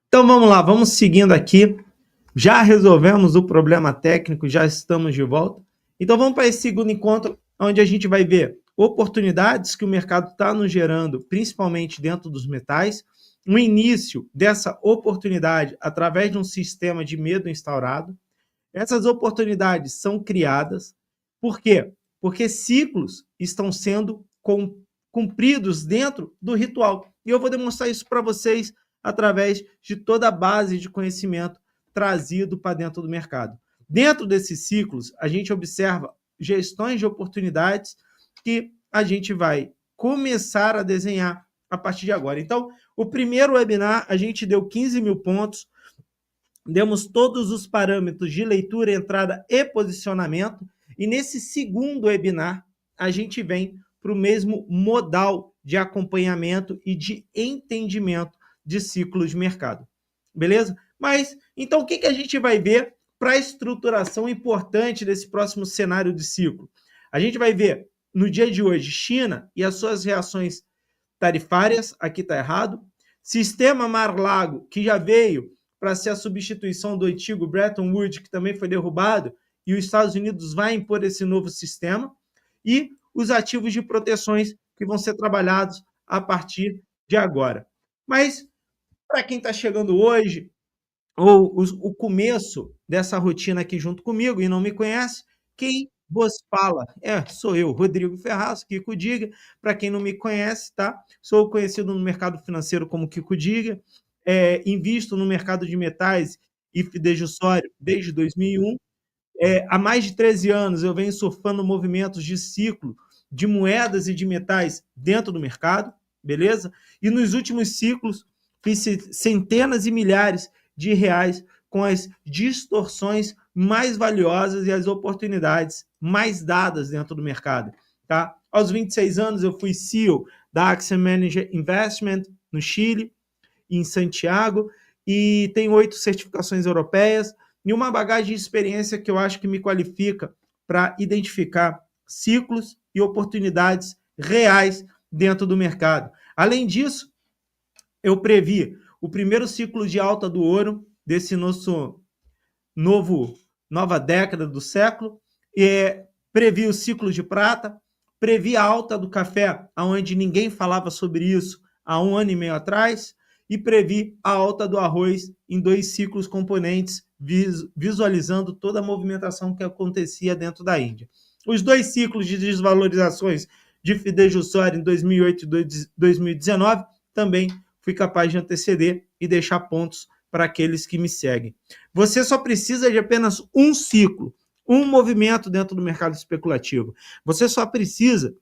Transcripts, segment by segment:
Então vamos lá, vamos seguindo aqui. Já resolvemos o problema técnico, já estamos de volta. Então vamos para esse segundo encontro, onde a gente vai ver oportunidades que o mercado está nos gerando, principalmente dentro dos metais, o início dessa oportunidade através de um sistema de medo instaurado. Essas oportunidades são criadas, por quê? Porque ciclos estão sendo cumpridos dentro do ritual. E eu vou demonstrar isso para vocês através de toda a base de conhecimento trazido para dentro do mercado. Dentro desses ciclos, a gente observa gestões de oportunidades que a gente vai começar a desenhar a partir de agora. Então, o primeiro webinar, a gente deu 15 mil pontos, demos todos os parâmetros de leitura, entrada e posicionamento, e nesse segundo webinar, a gente vem para o mesmo modal de acompanhamento e de entendimento de ciclos de mercado. Beleza? Mas, então, o que a gente vai ver para a estruturação importante desse próximo cenário de ciclo? A gente vai ver, no dia de hoje, China e as suas reações tarifárias, aqui está errado, sistema Mar-Lago, que já veio para ser a substituição do antigo Bretton Woods, que também foi derrubado, e os Estados Unidos vai impor esse novo sistema, e os ativos de proteções que vão ser trabalhados a partir de agora. Mas, para quem está chegando hoje, ou o começo dessa rotina aqui junto comigo e não me conhece, quem vos fala sou eu, Rodrigo Ferraz, Kiko Diga. Para quem não me conhece, tá? Sou conhecido no mercado financeiro como Kiko Diga, invisto no mercado de metais e fidejussório desde 2001. Há mais de 13 anos eu venho surfando movimentos de ciclo de moedas e de metais dentro do mercado, beleza? E nos últimos ciclos fiz centenas e milhares de reais com as distorções mais valiosas e as oportunidades mais dadas dentro do mercado. Tá? Aos 26 anos, eu fui CEO da Axiom Manager Investment no Chile, em Santiago, e tenho 8 certificações europeias e uma bagagem de experiência que eu acho que me qualifica para identificar ciclos e oportunidades reais dentro do mercado. Além disso, eu previ o primeiro ciclo de alta do ouro desse nosso nova década do século, previ o ciclo de prata, previ a alta do café, onde ninguém falava sobre isso há 1 ano e meio atrás, e previ a alta do arroz em 2 ciclos componentes, visualizando toda a movimentação que acontecia dentro da Índia. Os 2 ciclos de desvalorizações de fidejussório em 2008 e 2019 também fui capaz de anteceder e deixar pontos para aqueles que me seguem. Você só precisa de apenas um ciclo, um movimento dentro do mercado especulativo. Você só precisa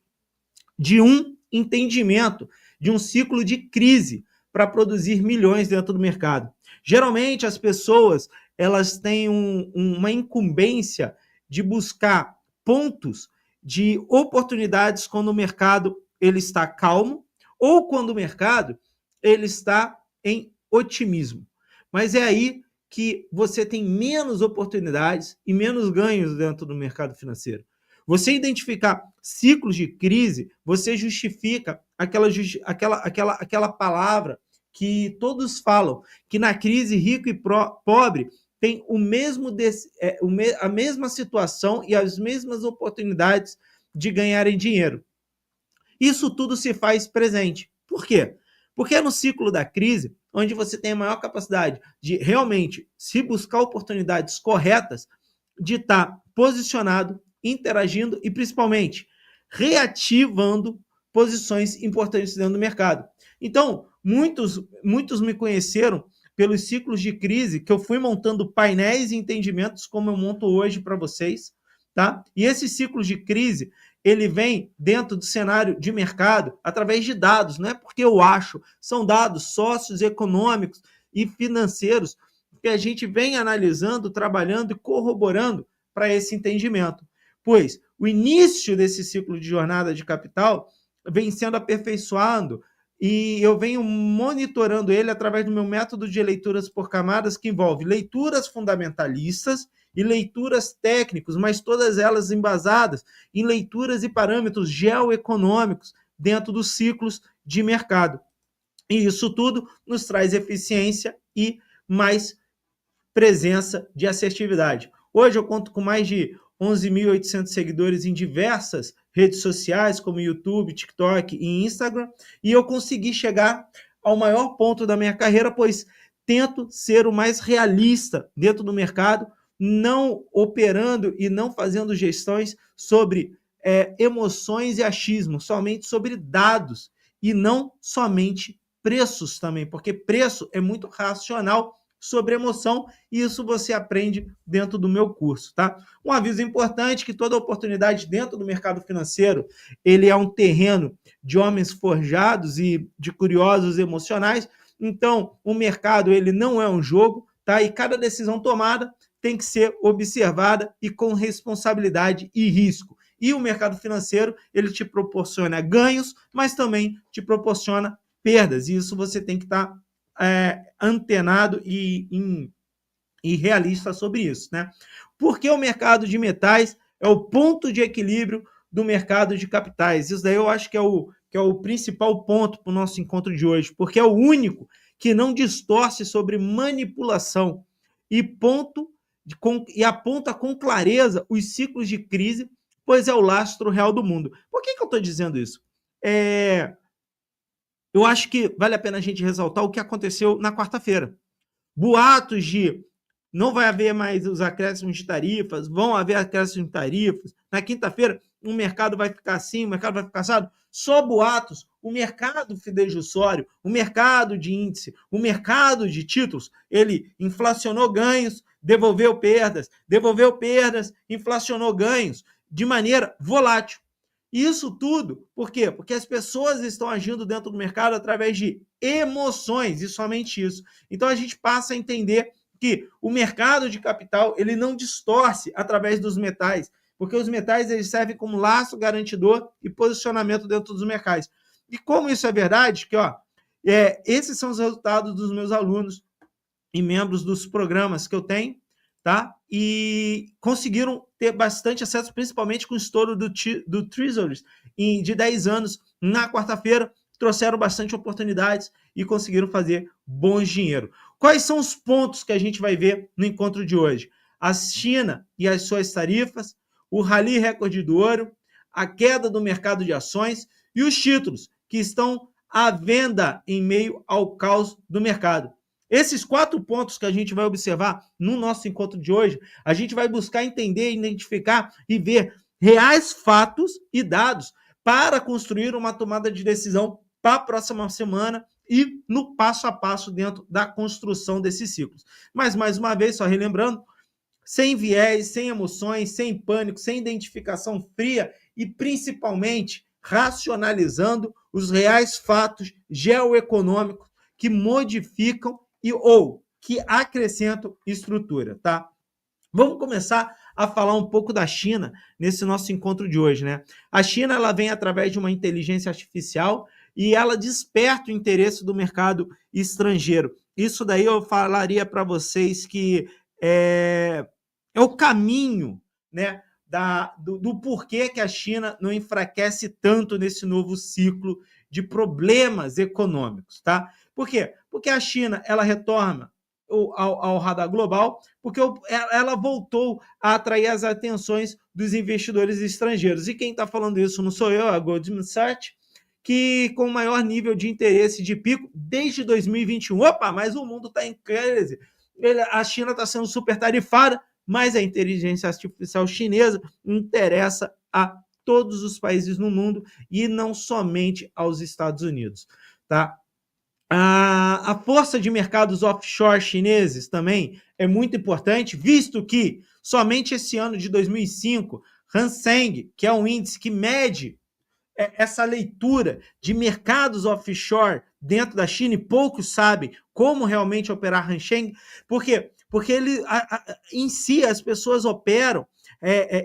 de um entendimento, de um ciclo de crise para produzir milhões dentro do mercado. Geralmente as pessoas elas têm uma incumbência de buscar pontos de oportunidades quando o mercado ele está calmo ou quando o mercado ele está em otimismo. Mas é aí que você tem menos oportunidades e menos ganhos dentro do mercado financeiro. Você identificar ciclos de crise, você justifica aquela palavra que todos falam, que na crise rico e pobre tem a mesma situação e as mesmas oportunidades de ganharem dinheiro. Isso tudo se faz presente. Por quê? Porque é no ciclo da crise onde você tem a maior capacidade de realmente se buscar oportunidades corretas, de estar posicionado, interagindo e principalmente reativando posições importantes dentro do mercado. Então, muitos me conheceram pelos ciclos de crise que eu fui montando painéis e entendimentos como eu monto hoje para vocês, tá? E esses ciclos de crise, ele vem dentro do cenário de mercado através de dados, não é porque eu acho, são dados socioeconômicos e financeiros que a gente vem analisando, trabalhando e corroborando para esse entendimento. Pois o início desse ciclo de jornada de capital vem sendo aperfeiçoado e eu venho monitorando ele através do meu método de leituras por camadas, que envolve leituras fundamentalistas e leituras técnicas, mas todas elas embasadas em leituras e parâmetros geoeconômicos dentro dos ciclos de mercado. E isso tudo nos traz eficiência e mais presença de assertividade. Hoje eu conto com mais de 11.800 seguidores em diversas redes sociais, como YouTube, TikTok e Instagram, e eu consegui chegar ao maior ponto da minha carreira, pois tento ser o mais realista dentro do mercado, não operando e não fazendo gestões sobre emoções e achismo, somente sobre dados e não somente preços também, porque preço é muito racional sobre emoção, e isso você aprende dentro do meu curso, tá? Um aviso importante que toda oportunidade dentro do mercado financeiro, ele é um terreno de homens forjados e de curiosos emocionais. Então, o mercado, ele não é um jogo, tá? E cada decisão tomada tem que ser observada e com responsabilidade e risco. E o mercado financeiro, ele te proporciona ganhos, mas também te proporciona perdas. E isso você tem que estar antenado e realista sobre isso, né? Porque o mercado de metais é o ponto de equilíbrio do mercado de capitais. Isso daí eu acho que é o principal ponto para o nosso encontro de hoje, porque é o único que não distorce sobre manipulação e e aponta com clareza os ciclos de crise, pois é o lastro real do mundo. Por que eu estou dizendo isso? Eu acho que vale a pena a gente ressaltar o que aconteceu na quarta-feira. Boatos de não vai haver mais os acréscimos de tarifas, vão haver acréscimos de tarifas. Na quinta-feira, o mercado vai ficar assim, o mercado vai ficar assado. Só boatos. O mercado fidejussório, o mercado de índice, o mercado de títulos, ele inflacionou ganhos, devolveu perdas, inflacionou ganhos de maneira volátil. Isso tudo, por quê? Porque as pessoas estão agindo dentro do mercado através de emoções, e somente isso. Então a gente passa a entender que o mercado de capital, ele não distorce através dos metais, porque os metais eles servem como laço garantidor e posicionamento dentro dos mercados. E como isso é verdade, que esses são os resultados dos meus alunos e membros dos programas que eu tenho, tá? E conseguiram ter bastante acesso, principalmente com o estouro do Treasuries de 10 anos na quarta-feira, trouxeram bastante oportunidades e conseguiram fazer bons dinheiro. Quais são os pontos que a gente vai ver no encontro de hoje? A China e as suas tarifas, o rally recorde do ouro, a queda do mercado de ações e os títulos que estão à venda em meio ao caos do mercado. Esses 4 pontos que a gente vai observar no nosso encontro de hoje, a gente vai buscar entender, identificar e ver reais fatos e dados para construir uma tomada de decisão para a próxima semana e no passo a passo dentro da construção desses ciclos. Mas, mais uma vez, só relembrando, sem viés, sem emoções, sem pânico, sem identificação fria e, principalmente, racionalizando os reais fatos geoeconômicos que modificam ou que acrescentam estrutura, tá? Vamos começar a falar um pouco da China nesse nosso encontro de hoje, né? A China, ela vem através de uma inteligência artificial e ela desperta o interesse do mercado estrangeiro. Isso daí eu falaria para vocês que é o caminho, né, do porquê que a China não enfraquece tanto nesse novo ciclo de problemas econômicos, tá? Por quê? Porque a China, ela retorna ao radar global, porque ela voltou a atrair as atenções dos investidores estrangeiros. E quem está falando isso não sou eu, é a Goldman Sachs, que com o maior nível de interesse de pico desde 2021. Opa, mas o mundo está em crise. A China está sendo super tarifada, mas a inteligência artificial chinesa interessa a todos os países no mundo e não somente aos Estados Unidos, tá? A força de mercados offshore chineses também é muito importante, visto que somente esse ano de 2005, Hang Seng, que é um índice que mede essa leitura de mercados offshore dentro da China, e poucos sabem como realmente operar Hang Seng, por quê? Porque ele, em si as pessoas operam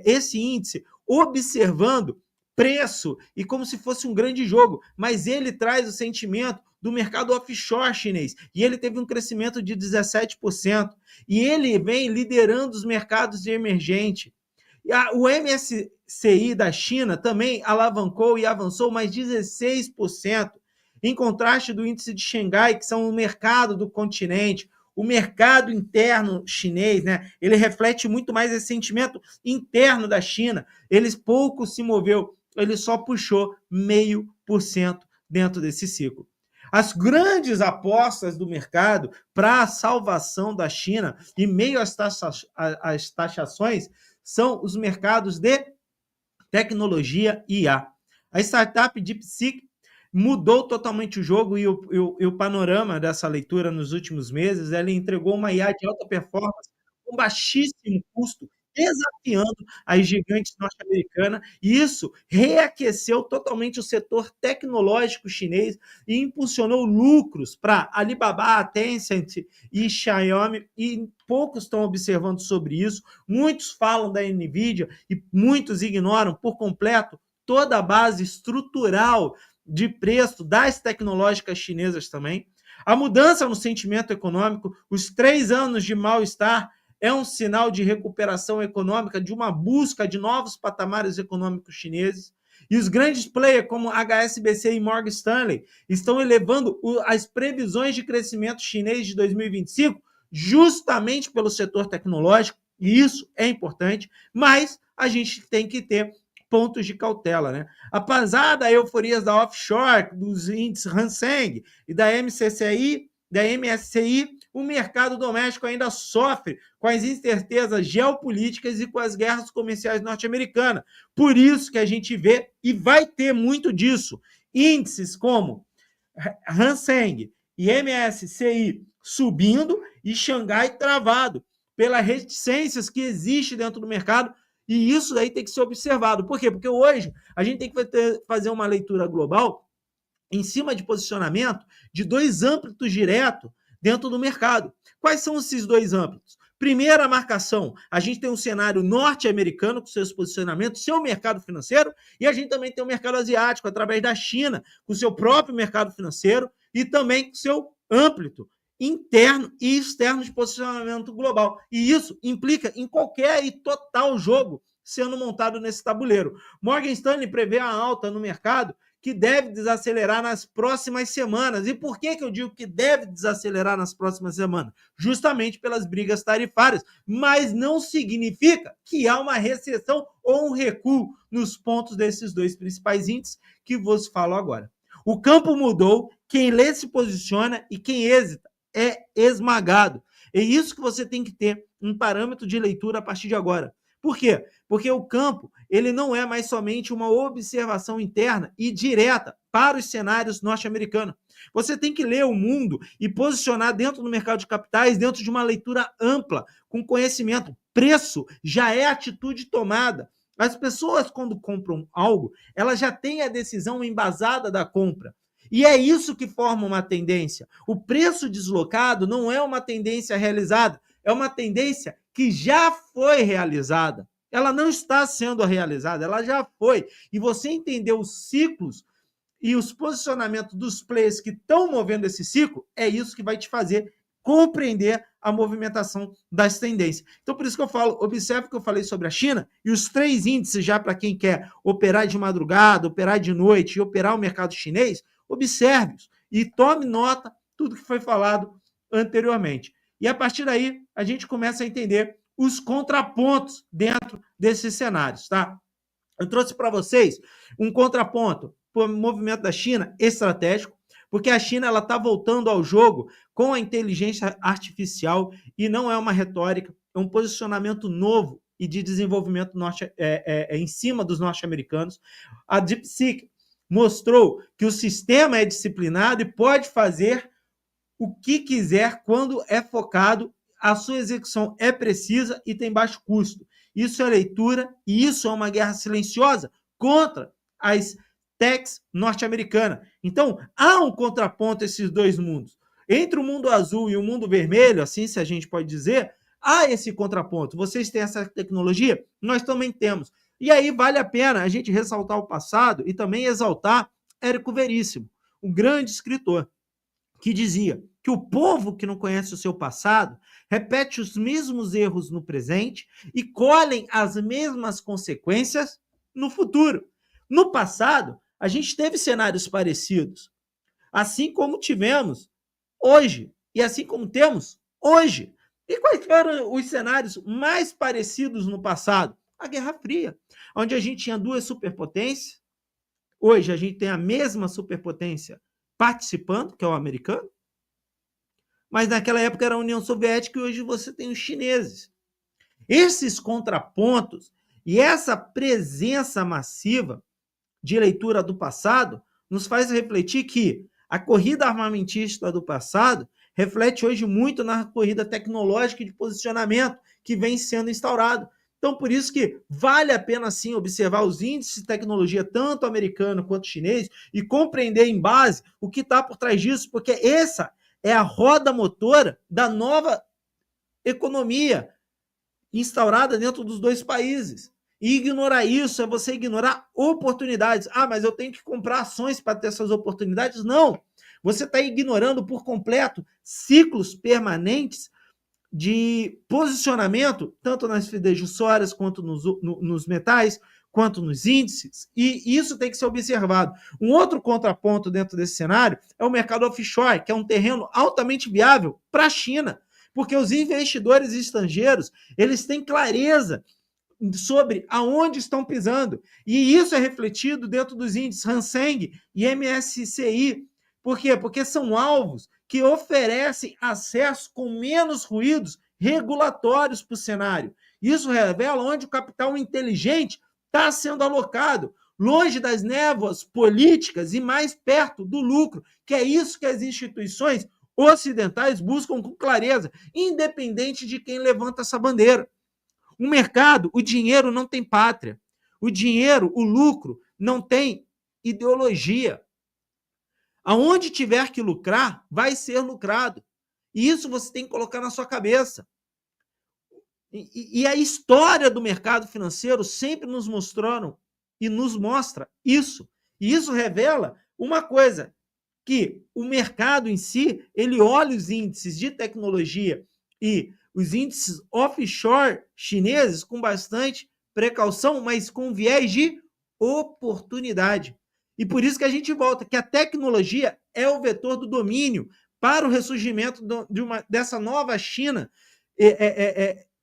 esse índice observando preço e como se fosse um grande jogo, mas ele traz o sentimento do mercado offshore chinês, e ele teve um crescimento de 17%, e ele vem liderando os mercados de emergente. O MSCI da China também alavancou e avançou mais 16%. em contraste do índice de Xangai, que são o mercado do continente, o mercado interno chinês, né? Ele reflete muito mais esse sentimento interno da China. Ele pouco se moveu, ele só puxou 0,5% dentro desse ciclo. As grandes apostas do mercado para a salvação da China, em meio às taxações, são os mercados de tecnologia e IA. A startup DeepSeek mudou totalmente o jogo e o panorama dessa leitura nos últimos meses. Ela entregou uma IA de alta performance com baixíssimo custo, desafiando as gigantes norte-americanas, e isso reaqueceu totalmente o setor tecnológico chinês e impulsionou lucros para Alibaba, Tencent e Xiaomi, e poucos estão observando sobre isso. Muitos falam da NVIDIA e muitos ignoram por completo toda a base estrutural de preço das tecnológicas chinesas também. A mudança no sentimento econômico, os 3 anos de mal-estar, é um sinal de recuperação econômica, de uma busca de novos patamares econômicos chineses. E os grandes players, como HSBC e Morgan Stanley, estão elevando as previsões de crescimento chinês de 2025 justamente pelo setor tecnológico, e isso é importante, mas a gente tem que ter pontos de cautela, né? Apesar da euforia da offshore, dos índices Hang Seng e da MSCI, o mercado doméstico ainda sofre com as incertezas geopolíticas e com as guerras comerciais norte-americanas. Por isso que a gente vê, e vai ter muito disso, índices como Hang Seng e MSCI subindo e Xangai travado, pelas reticências que existem dentro do mercado, e isso daí tem que ser observado. Por quê? Porque hoje a gente tem que fazer uma leitura global em cima de posicionamento de 2 âmbitos diretos dentro do mercado. Quais são esses 2 âmbitos? Primeira marcação, a gente tem um cenário norte-americano com seus posicionamentos, seu mercado financeiro, e a gente também tem o mercado asiático, através da China, com seu próprio mercado financeiro, e também com seu âmbito interno e externo de posicionamento global. E isso implica em qualquer e total jogo sendo montado nesse tabuleiro. Morgan Stanley prevê a alta no mercado que deve desacelerar nas próximas semanas. E por que eu digo que deve desacelerar nas próximas semanas? Justamente pelas brigas tarifárias. Mas não significa que há uma recessão ou um recuo nos pontos desses 2 principais índices que vos falo agora. O campo mudou, quem lê se posiciona e quem hesita é esmagado. É isso que você tem que ter um parâmetro de leitura a partir de agora. Por quê? Porque o campo ele não é mais somente uma observação interna e direta para os cenários norte-americanos. Você tem que ler o mundo e posicionar dentro do mercado de capitais, dentro de uma leitura ampla, com conhecimento. Preço já é atitude tomada. As pessoas, quando compram algo, elas já têm a decisão embasada da compra. E é isso que forma uma tendência. O preço deslocado não é uma tendência realizada, é uma tendência que já foi realizada. Ela não está sendo realizada, ela já foi. E você entender os ciclos e os posicionamentos dos players que estão movendo esse ciclo, é isso que vai te fazer compreender a movimentação das tendências. Então, por isso que eu falo, observe que eu falei sobre a China e os 3 índices já para quem quer operar de madrugada, operar de noite e operar o mercado chinês, observe-os e tome nota tudo que foi falado anteriormente. E a partir daí, a gente começa a entender os contrapontos dentro desses cenários, tá? Eu trouxe para vocês um contraponto para o movimento da China estratégico, porque a China ela está voltando ao jogo com a inteligência artificial e não é uma retórica, é um posicionamento novo e de desenvolvimento em cima dos norte-americanos. A DeepSeek mostrou que o sistema é disciplinado e pode fazer o que quiser quando é focado, a sua execução é precisa e tem baixo custo. Isso é leitura e isso é uma guerra silenciosa contra as techs norte-americanas. Então, há um contraponto a esses 2 mundos. Entre o mundo azul e o mundo vermelho, assim se a gente pode dizer, há esse contraponto. Vocês têm essa tecnologia? Nós também temos. E aí vale a pena a gente ressaltar o passado e também exaltar Érico Veríssimo, um grande escritor, que dizia que o povo que não conhece o seu passado repete os mesmos erros no presente e colhem as mesmas consequências no futuro. No passado, a gente teve cenários parecidos. assim como tivemos hoje, e assim como temos hoje. E quais foram os cenários mais parecidos no passado? A Guerra Fria, onde a gente tinha duas superpotências. Hoje a gente tem a mesma superpotência participando, que é o americano, mas naquela época era a União Soviética e hoje você tem os chineses. Esses contrapontos e essa presença massiva de leitura do passado nos faz refletir que a corrida armamentista do passado reflete hoje muito na corrida tecnológica e de posicionamento que vem sendo instaurado. Então, por isso que vale a pena, sim, observar os índices de tecnologia, tanto americano quanto chinês, e compreender em base o que está por trás disso, porque essa é a roda motora da nova economia instaurada dentro dos dois países. E ignorar isso é você ignorar oportunidades. Ah, mas eu tenho que comprar ações para ter essas oportunidades? Não. Você está ignorando por completo ciclos permanentes de posicionamento, tanto nas fidejussórias, quanto nos metais, quanto nos índices, e isso tem que ser observado. Um outro contraponto dentro desse cenário é o mercado offshore, que é um terreno altamente viável para a China, porque os investidores estrangeiros, eles têm clareza sobre aonde estão pisando, e isso é refletido dentro dos índices Hang Seng e MSCI. Por quê? Porque são alvos que oferecem acesso com menos ruídos regulatórios para o cenário. Isso revela onde o capital inteligente está sendo alocado, longe das névoas políticas e mais perto do lucro, que é isso que as instituições ocidentais buscam com clareza, independente de quem levanta essa bandeira. O mercado, o dinheiro não tem pátria. O dinheiro, o lucro, não tem ideologia. Aonde tiver que lucrar, vai ser lucrado. E isso você tem que colocar na sua cabeça. E a história do mercado financeiro sempre nos mostraram e nos mostra isso. E isso revela uma coisa, que o mercado em si, ele olha os índices de tecnologia e os índices offshore chineses com bastante precaução, mas com viés de oportunidade. E por isso que a gente volta, que a tecnologia é o vetor do domínio para o ressurgimento dessa nova China,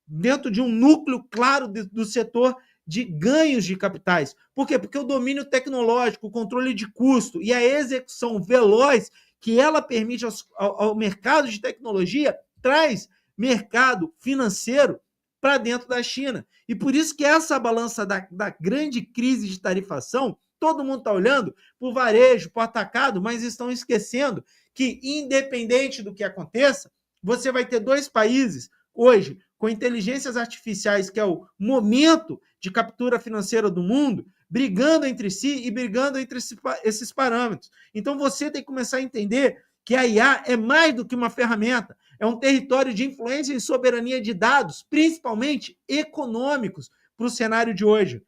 dentro de um núcleo claro do setor de ganhos de capitais. Por quê? Porque o domínio tecnológico, o controle de custo e a execução veloz que ela permite ao mercado de tecnologia traz mercado financeiro para dentro da China. E por isso que essa balança da grande crise de tarifação, todo mundo está olhando para o varejo, para o atacado, mas estão esquecendo que, independente do que aconteça, você vai ter dois países hoje com inteligências artificiais, que é o momento de captura financeira do mundo, brigando entre si e brigando entre esses parâmetros. Então você tem que começar a entender que a IA é mais do que uma ferramenta, é um território de influência e soberania de dados, principalmente econômicos, para o cenário de hoje.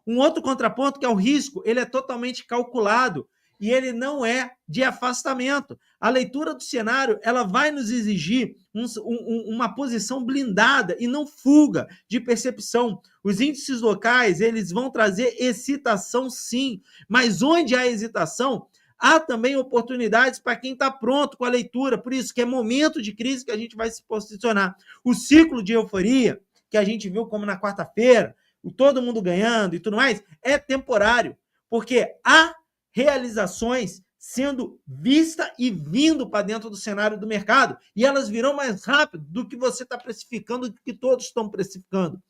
Um outro contraponto, que é o risco, ele é totalmente calculado e ele não é de afastamento. A leitura do cenário, ela vai nos exigir uma posição blindada e não fuga de percepção. Os índices locais, eles vão trazer excitação, sim, mas onde há hesitação, há também oportunidades para quem está pronto com a leitura. Por isso que é momento de crise que a gente vai se posicionar. O ciclo de euforia, que a gente viu como na quarta-feira, todo mundo ganhando e tudo mais, é temporário, porque há realizações sendo vista e vindo para dentro do cenário do mercado, e elas virão mais rápido do que você está precificando, do que todos estão precificando.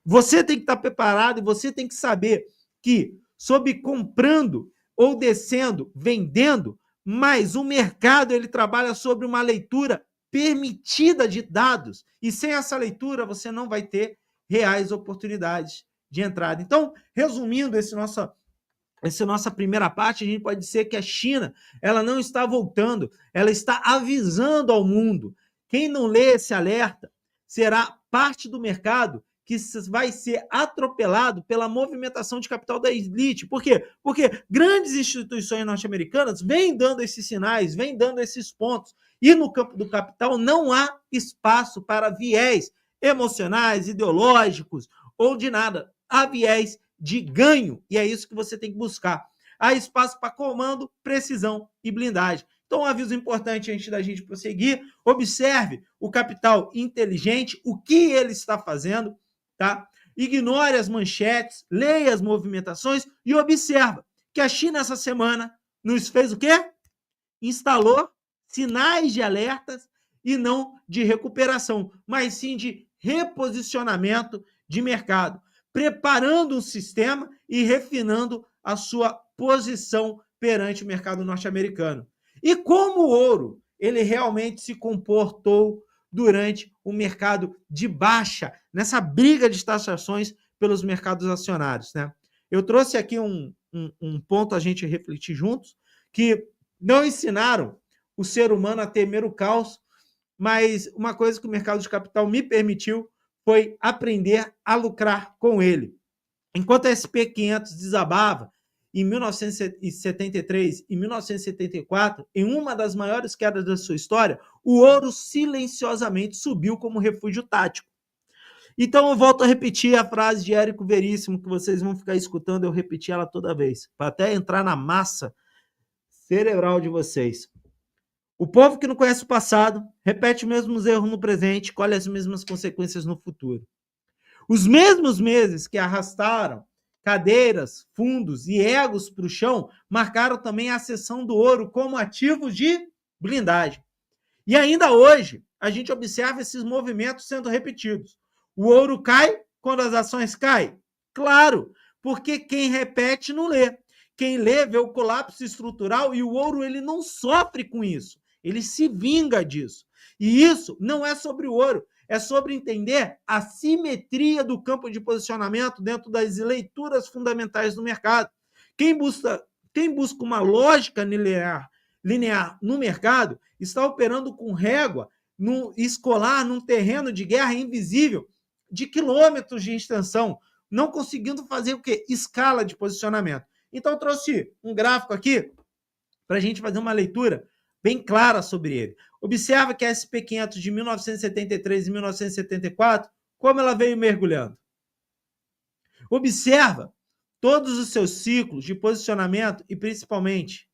Você tem que estar preparado e você tem que saber que, sob comprando ou descendo, vendendo, mas o mercado ele trabalha sobre uma leitura permitida de dados, e sem essa leitura você não vai ter reais oportunidades de entrada. Então, resumindo essa nossa primeira parte, a gente pode dizer que a China ela não está voltando, ela está avisando ao mundo. Quem não lê esse alerta será parte do mercado que vai ser atropelado pela movimentação de capital da elite. Por quê? Porque grandes instituições norte-americanas vêm dando esses sinais, vêm dando esses pontos, e no campo do capital não há espaço para viés emocionais, ideológicos ou de nada. Há viés de ganho, e é isso que você tem que buscar. há espaço para comando, precisão e blindagem. Então, um aviso importante antes da gente prosseguir: observe o capital inteligente, o que ele está fazendo, tá? Ignore as manchetes, leia as movimentações e observa que a China essa semana nos fez o quê? Instalou sinais de alertas e não de recuperação, mas sim de reposicionamento de mercado, preparando um sistema e refinando a sua posição perante o mercado norte-americano. E como o ouro, ele realmente se comportou durante o mercado de baixa, nessa briga de taxações pelos mercados acionários, né? Eu trouxe aqui um ponto a gente refletir juntos, que não ensinaram o ser humano a temer o caos, mas uma coisa que o mercado de capital me permitiu foi aprender a lucrar com ele. Enquanto a SP500 desabava em 1973 e 1974, em uma das maiores quedas da sua história, o ouro silenciosamente subiu como refúgio tático. Então eu volto a repetir a frase de Érico Veríssimo, que vocês vão ficar escutando eu repetir ela toda vez, para até entrar na massa cerebral de vocês. O povo que não conhece o passado repete os mesmos erros no presente, colhe as mesmas consequências no futuro. Os mesmos meses que arrastaram cadeiras, fundos e egos para o chão marcaram também a cessão do ouro como ativo de blindagem. E ainda hoje, a gente observa esses movimentos sendo repetidos. O ouro cai quando as ações caem? Claro, porque quem repete não lê. Quem lê vê o colapso estrutural e o ouro ele não sofre com isso. Ele se vinga disso. E isso não é sobre o ouro, é sobre entender a simetria do campo de posicionamento dentro das leituras fundamentais do mercado. Quem busca uma lógica linear no mercado está operando com régua escolar num terreno de guerra invisível de quilômetros de extensão, não conseguindo fazer o quê? Escala de posicionamento. Então, eu trouxe um gráfico aqui para a gente fazer uma leitura bem clara sobre ele. Observa que a SP500 de 1973 e 1974, como ela veio mergulhando. Observa todos os seus ciclos de posicionamento e, principalmente,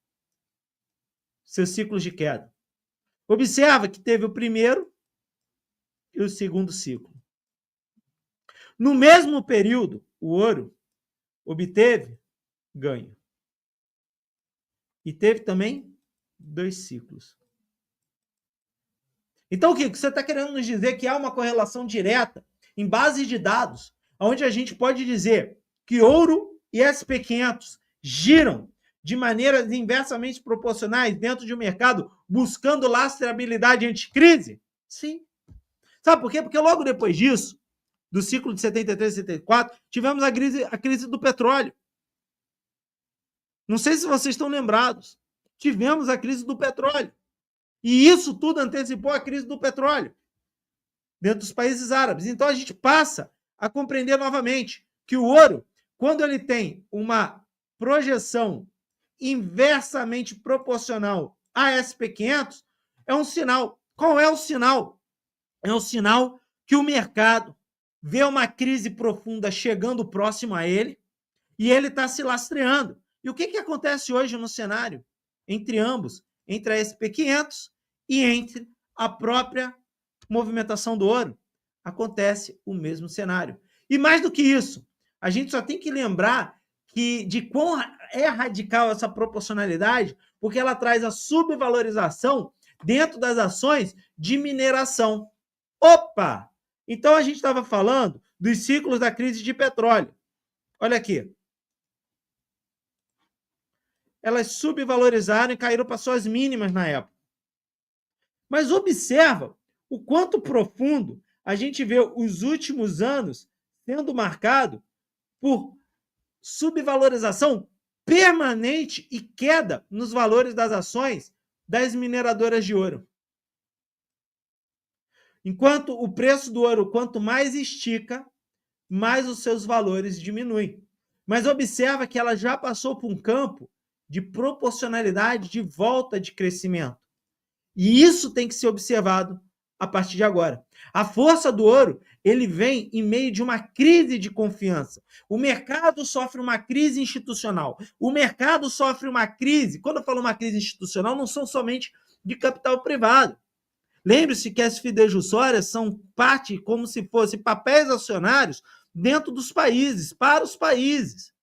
seus ciclos de queda. Observa que teve o primeiro e o segundo ciclo. No mesmo período, o ouro obteve ganho. E teve também 2 ciclos. Então, Kiko, você está querendo nos dizer que há uma correlação direta em base de dados, onde a gente pode dizer que ouro e SP500 giram de maneiras inversamente proporcionais dentro de um mercado buscando lastreabilidade anticrise? Sim. Sabe por quê? Porque logo depois disso, do ciclo de 73 e 74, tivemos a crise do petróleo. Não sei se vocês estão lembrados. Tivemos a crise do petróleo. E isso tudo antecipou a crise do petróleo dentro dos países árabes. Então, a gente passa a compreender novamente que o ouro, quando ele tem uma projeção inversamente proporcional a SP500, é um sinal. Qual é o sinal? É um sinal que o mercado vê uma crise profunda chegando próximo a ele e ele está se lastreando. E o que acontece hoje no cenário entre ambos, entre a SP500 e entre a própria movimentação do ouro? Acontece o mesmo cenário. E mais do que isso, a gente só tem que lembrar de quão é radical essa proporcionalidade, porque ela traz a subvalorização dentro das ações de mineração. Opa! Então, a gente estava falando dos ciclos da crise de petróleo. Olha aqui. Elas subvalorizaram e caíram para suas mínimas na época. Mas observa o quanto profundo a gente vê os últimos anos sendo marcado por subvalorização permanente e queda nos valores das ações das mineradoras de ouro. Enquanto o preço do ouro, quanto mais estica, mais os seus valores diminuem. Mas observa que ela já passou por um campo de proporcionalidade de volta de crescimento. E isso tem que ser observado a partir de agora. A força do ouro ele vem em meio de uma crise de confiança. O mercado sofre uma crise institucional. O mercado sofre uma crise. Quando eu falo uma crise institucional, não são somente de capital privado. Lembre-se que as fidejussórias são parte, como se fossem papéis acionários dentro dos países, para os países.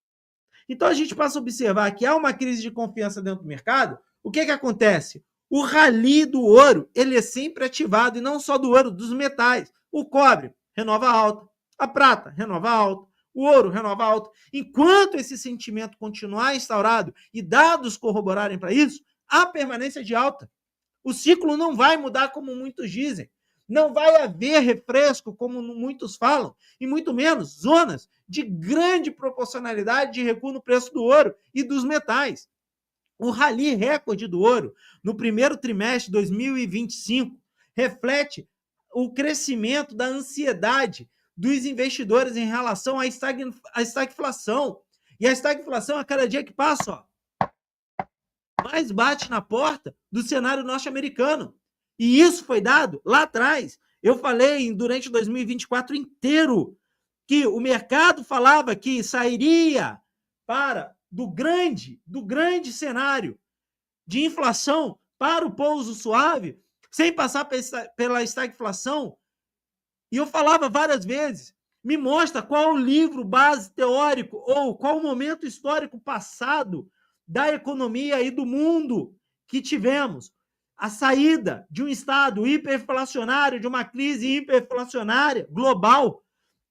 Então a gente passa a observar que há uma crise de confiança dentro do mercado. O que acontece? O rally do ouro, ele é sempre ativado, e não só do ouro, dos metais. O cobre renova alta, a prata renova alta, o ouro renova alta. Enquanto esse sentimento continuar instaurado e dados corroborarem para isso, há permanência de alta. O ciclo não vai mudar como muitos dizem. Não vai haver refresco, como muitos falam, e muito menos zonas de grande proporcionalidade de recuo no preço do ouro e dos metais. O rally recorde do ouro no primeiro trimestre de 2025 reflete o crescimento da ansiedade dos investidores em relação à estagflação. E a estagflação, a cada dia que passa, mais bate na porta do cenário norte-americano. E isso foi dado lá atrás. Eu falei durante 2024 inteiro que o mercado falava que sairia do grande cenário de inflação para o pouso suave, sem passar pela estagflação. E eu falava várias vezes, me mostra qual o livro base teórico ou qual o momento histórico passado da economia e do mundo que tivemos. A saída de um estado hiperinflacionário, de uma crise hiperinflacionária global,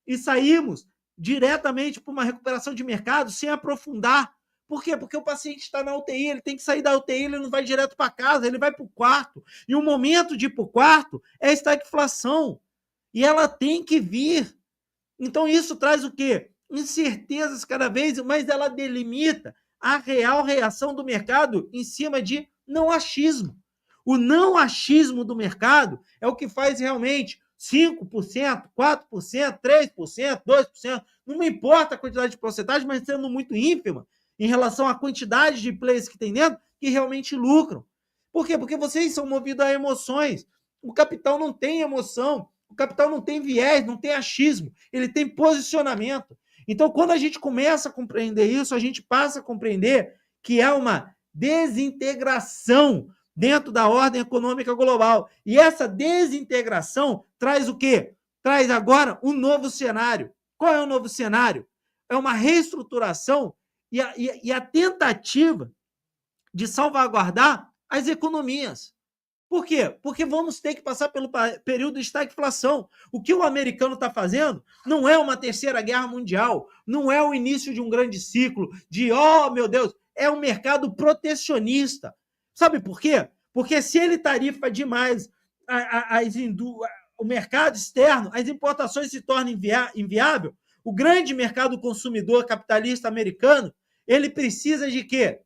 e saímos diretamente para uma recuperação de mercado sem aprofundar. Por quê? Porque o paciente está na UTI, ele tem que sair da UTI, ele não vai direto para casa, ele vai para o quarto. E o momento de ir para o quarto é a estagflação. E ela tem que vir. Então isso traz o quê? Incertezas cada vez, mas ela delimita a real reação do mercado em cima de não achismo. O não achismo do mercado é o que faz realmente 5%, 4%, 3%, 2%, não me importa a quantidade de porcentagem, mas sendo muito ínfima em relação à quantidade de players que tem dentro, que realmente lucram. Por quê? Porque vocês são movidos a emoções. O capital não tem emoção, o capital não tem viés, não tem achismo, ele tem posicionamento. Então, quando a gente começa a compreender isso, a gente passa a compreender que é uma desintegração dentro da ordem econômica global. E essa desintegração traz o quê? Traz agora um novo cenário. Qual é o novo cenário? É uma reestruturação e a tentativa de salvaguardar as economias. Por quê? Porque vamos ter que passar pelo período de estagflação. O que o americano está fazendo não é uma terceira guerra mundial, não é o início de um grande ciclo de, oh, meu Deus, é um mercado protecionista. Sabe por quê? Porque se ele tarifa demais o mercado externo, as importações se tornam inviável, o grande mercado consumidor capitalista americano, ele precisa de quê?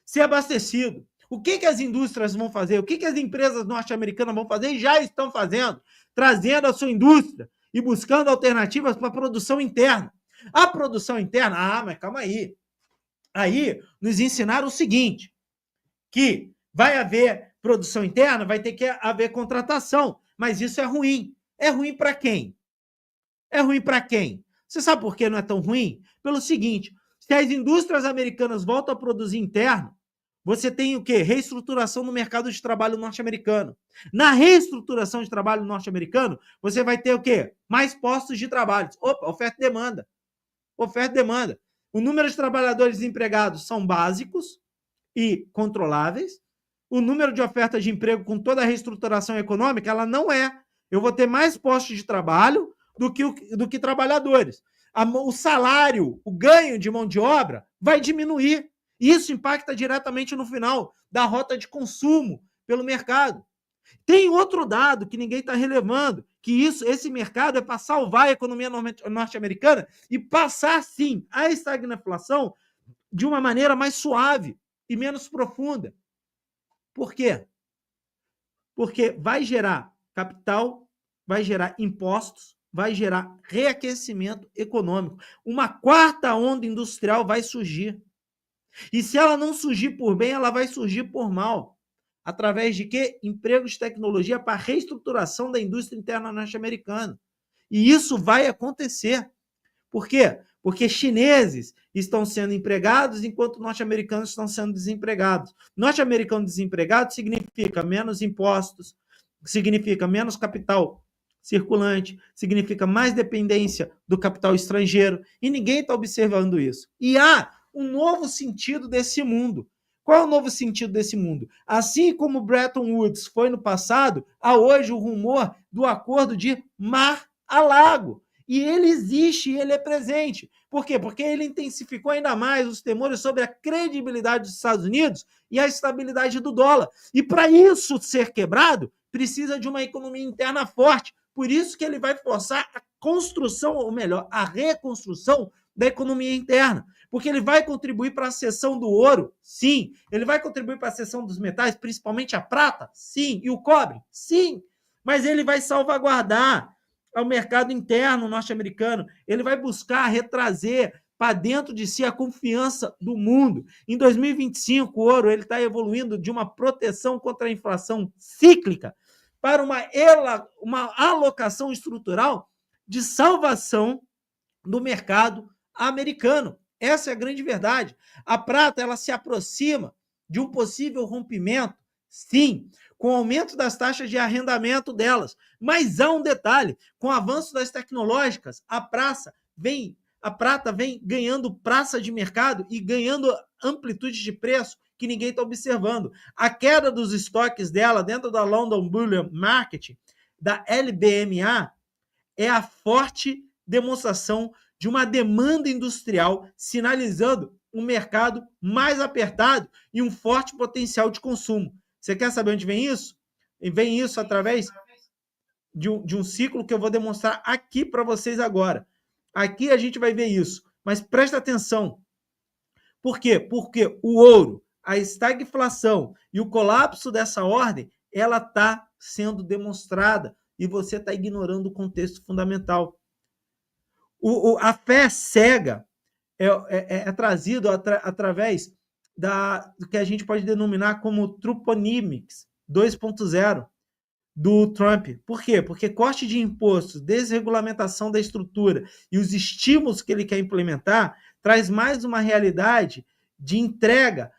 Ser abastecido. O que as indústrias vão fazer? O que as empresas norte-americanas vão fazer? E já estão fazendo, trazendo a sua indústria e buscando alternativas para a produção interna. A produção interna, mas calma aí. Aí nos ensinaram o seguinte, que vai haver produção interna, vai ter que haver contratação, mas isso é ruim. É ruim para quem? É ruim para quem? Você sabe por que não é tão ruim? Pelo seguinte, se as indústrias americanas voltam a produzir interno, você tem o quê? Reestruturação no mercado de trabalho norte-americano. Na reestruturação de trabalho norte-americano, você vai ter o quê? Mais postos de trabalho. Opa, oferta e demanda. Oferta e demanda. O número de trabalhadores desempregados são básicos e controláveis. O número de ofertas de emprego com toda a reestruturação econômica, ela não é. Eu vou ter mais postos de trabalho do que trabalhadores. O salário, o ganho de mão de obra vai diminuir. Isso impacta diretamente no final da rota de consumo pelo mercado. Tem outro dado que ninguém está relevando, que esse mercado é para salvar a economia norte-americana e passar, sim, a estagflação de uma maneira mais suave e menos profunda. Por quê? Porque vai gerar capital, vai gerar impostos, vai gerar reaquecimento econômico. Uma quarta onda industrial vai surgir. E se ela não surgir por bem, ela vai surgir por mal. Através de quê? Empregos de tecnologia para a reestruturação da indústria interna norte-americana. E isso vai acontecer. Por quê? Porque chineses estão sendo empregados enquanto norte-americanos estão sendo desempregados. Norte-americano desempregado significa menos impostos, significa menos capital circulante, significa mais dependência do capital estrangeiro, e ninguém está observando isso. E há um novo sentido desse mundo. Qual é o novo sentido desse mundo? Assim como Bretton Woods foi no passado, há hoje o rumor do acordo de mar-a-lago. E ele existe, e ele é presente. Por quê? Porque ele intensificou ainda mais os temores sobre a credibilidade dos Estados Unidos e a estabilidade do dólar. E para isso ser quebrado, precisa de uma economia interna forte. Por isso que ele vai forçar a construção, ou melhor, a reconstrução da economia interna. Porque ele vai contribuir para a cessão do ouro, sim. Ele vai contribuir para a cessão dos metais, principalmente a prata, sim. E o cobre, sim. Mas ele vai salvaguardar ao mercado interno norte-americano. Ele vai buscar retrazer para dentro de si a confiança do mundo. Em 2025, o ouro está evoluindo de uma proteção contra a inflação cíclica para uma alocação estrutural de salvação do mercado americano. Essa é a grande verdade. A prata ela se aproxima de um possível rompimento, sim, com o aumento das taxas de arrendamento delas. Mas há um detalhe: com o avanço das tecnológicas, a prata vem ganhando praça de mercado e ganhando amplitude de preço que ninguém está observando. A queda dos estoques dela dentro da London Bullion Market, da LBMA, é a forte demonstração de uma demanda industrial sinalizando um mercado mais apertado e um forte potencial de consumo. Você quer saber onde vem isso? Vem isso através de um ciclo que eu vou demonstrar aqui para vocês agora. Aqui a gente vai ver isso, mas presta atenção. Por quê? Porque o ouro, a estagflação e o colapso dessa ordem, ela está sendo demonstrada e você está ignorando o contexto fundamental. A fé cega é trazido através do que a gente pode denominar como Trumponomics 2.0 do Trump. Por quê? Porque corte de impostos, desregulamentação da estrutura e os estímulos que ele quer implementar traz mais uma realidade de entrega,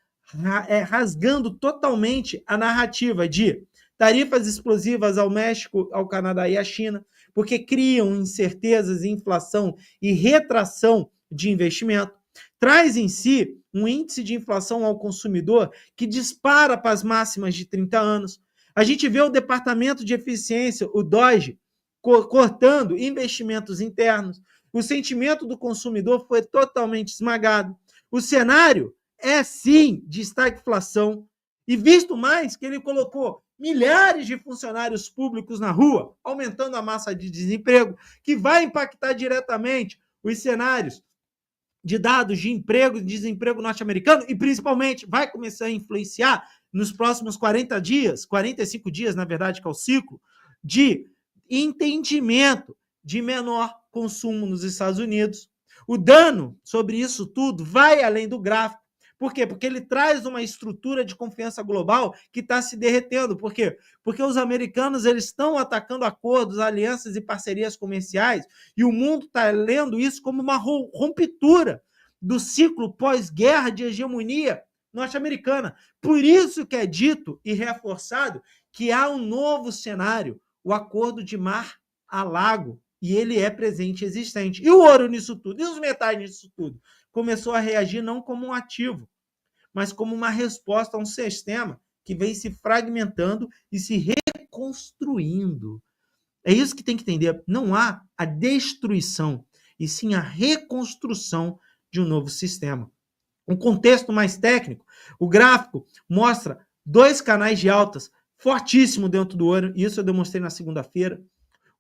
rasgando totalmente a narrativa de tarifas explosivas ao México, ao Canadá e à China, porque criam incertezas, inflação e retração de investimento. Traz em si um índice de inflação ao consumidor que dispara para as máximas de 30 anos. A gente vê o Departamento de Eficiência, o DOGE, cortando investimentos internos. O sentimento do consumidor foi totalmente esmagado. O cenário é, sim, de estagflação. E visto mais que ele colocou milhares de funcionários públicos na rua, aumentando a massa de desemprego, que vai impactar diretamente os cenários de dados de emprego e desemprego norte-americano e, principalmente, vai começar a influenciar nos próximos 40 dias, 45 dias, na verdade, que é o ciclo, de entendimento de menor consumo nos Estados Unidos. O dano sobre isso tudo vai além do gráfico. Por quê? Porque ele traz uma estrutura de confiança global que está se derretendo. Por quê? Porque os americanos eles estão atacando acordos, alianças e parcerias comerciais e o mundo está lendo isso como uma ruptura do ciclo pós-guerra de hegemonia norte-americana. Por isso que é dito e reforçado que há um novo cenário, o acordo de mar-a-lago, e ele é presente e existente. E o ouro nisso tudo, e os metais nisso tudo, começou a reagir não como um ativo, mas como uma resposta a um sistema que vem se fragmentando e se reconstruindo. É isso que tem que entender. Não há a destruição, e sim a reconstrução de um novo sistema. Um contexto mais técnico, o gráfico mostra 2 canais de altas fortíssimo dentro do ouro, e isso eu demonstrei na segunda-feira.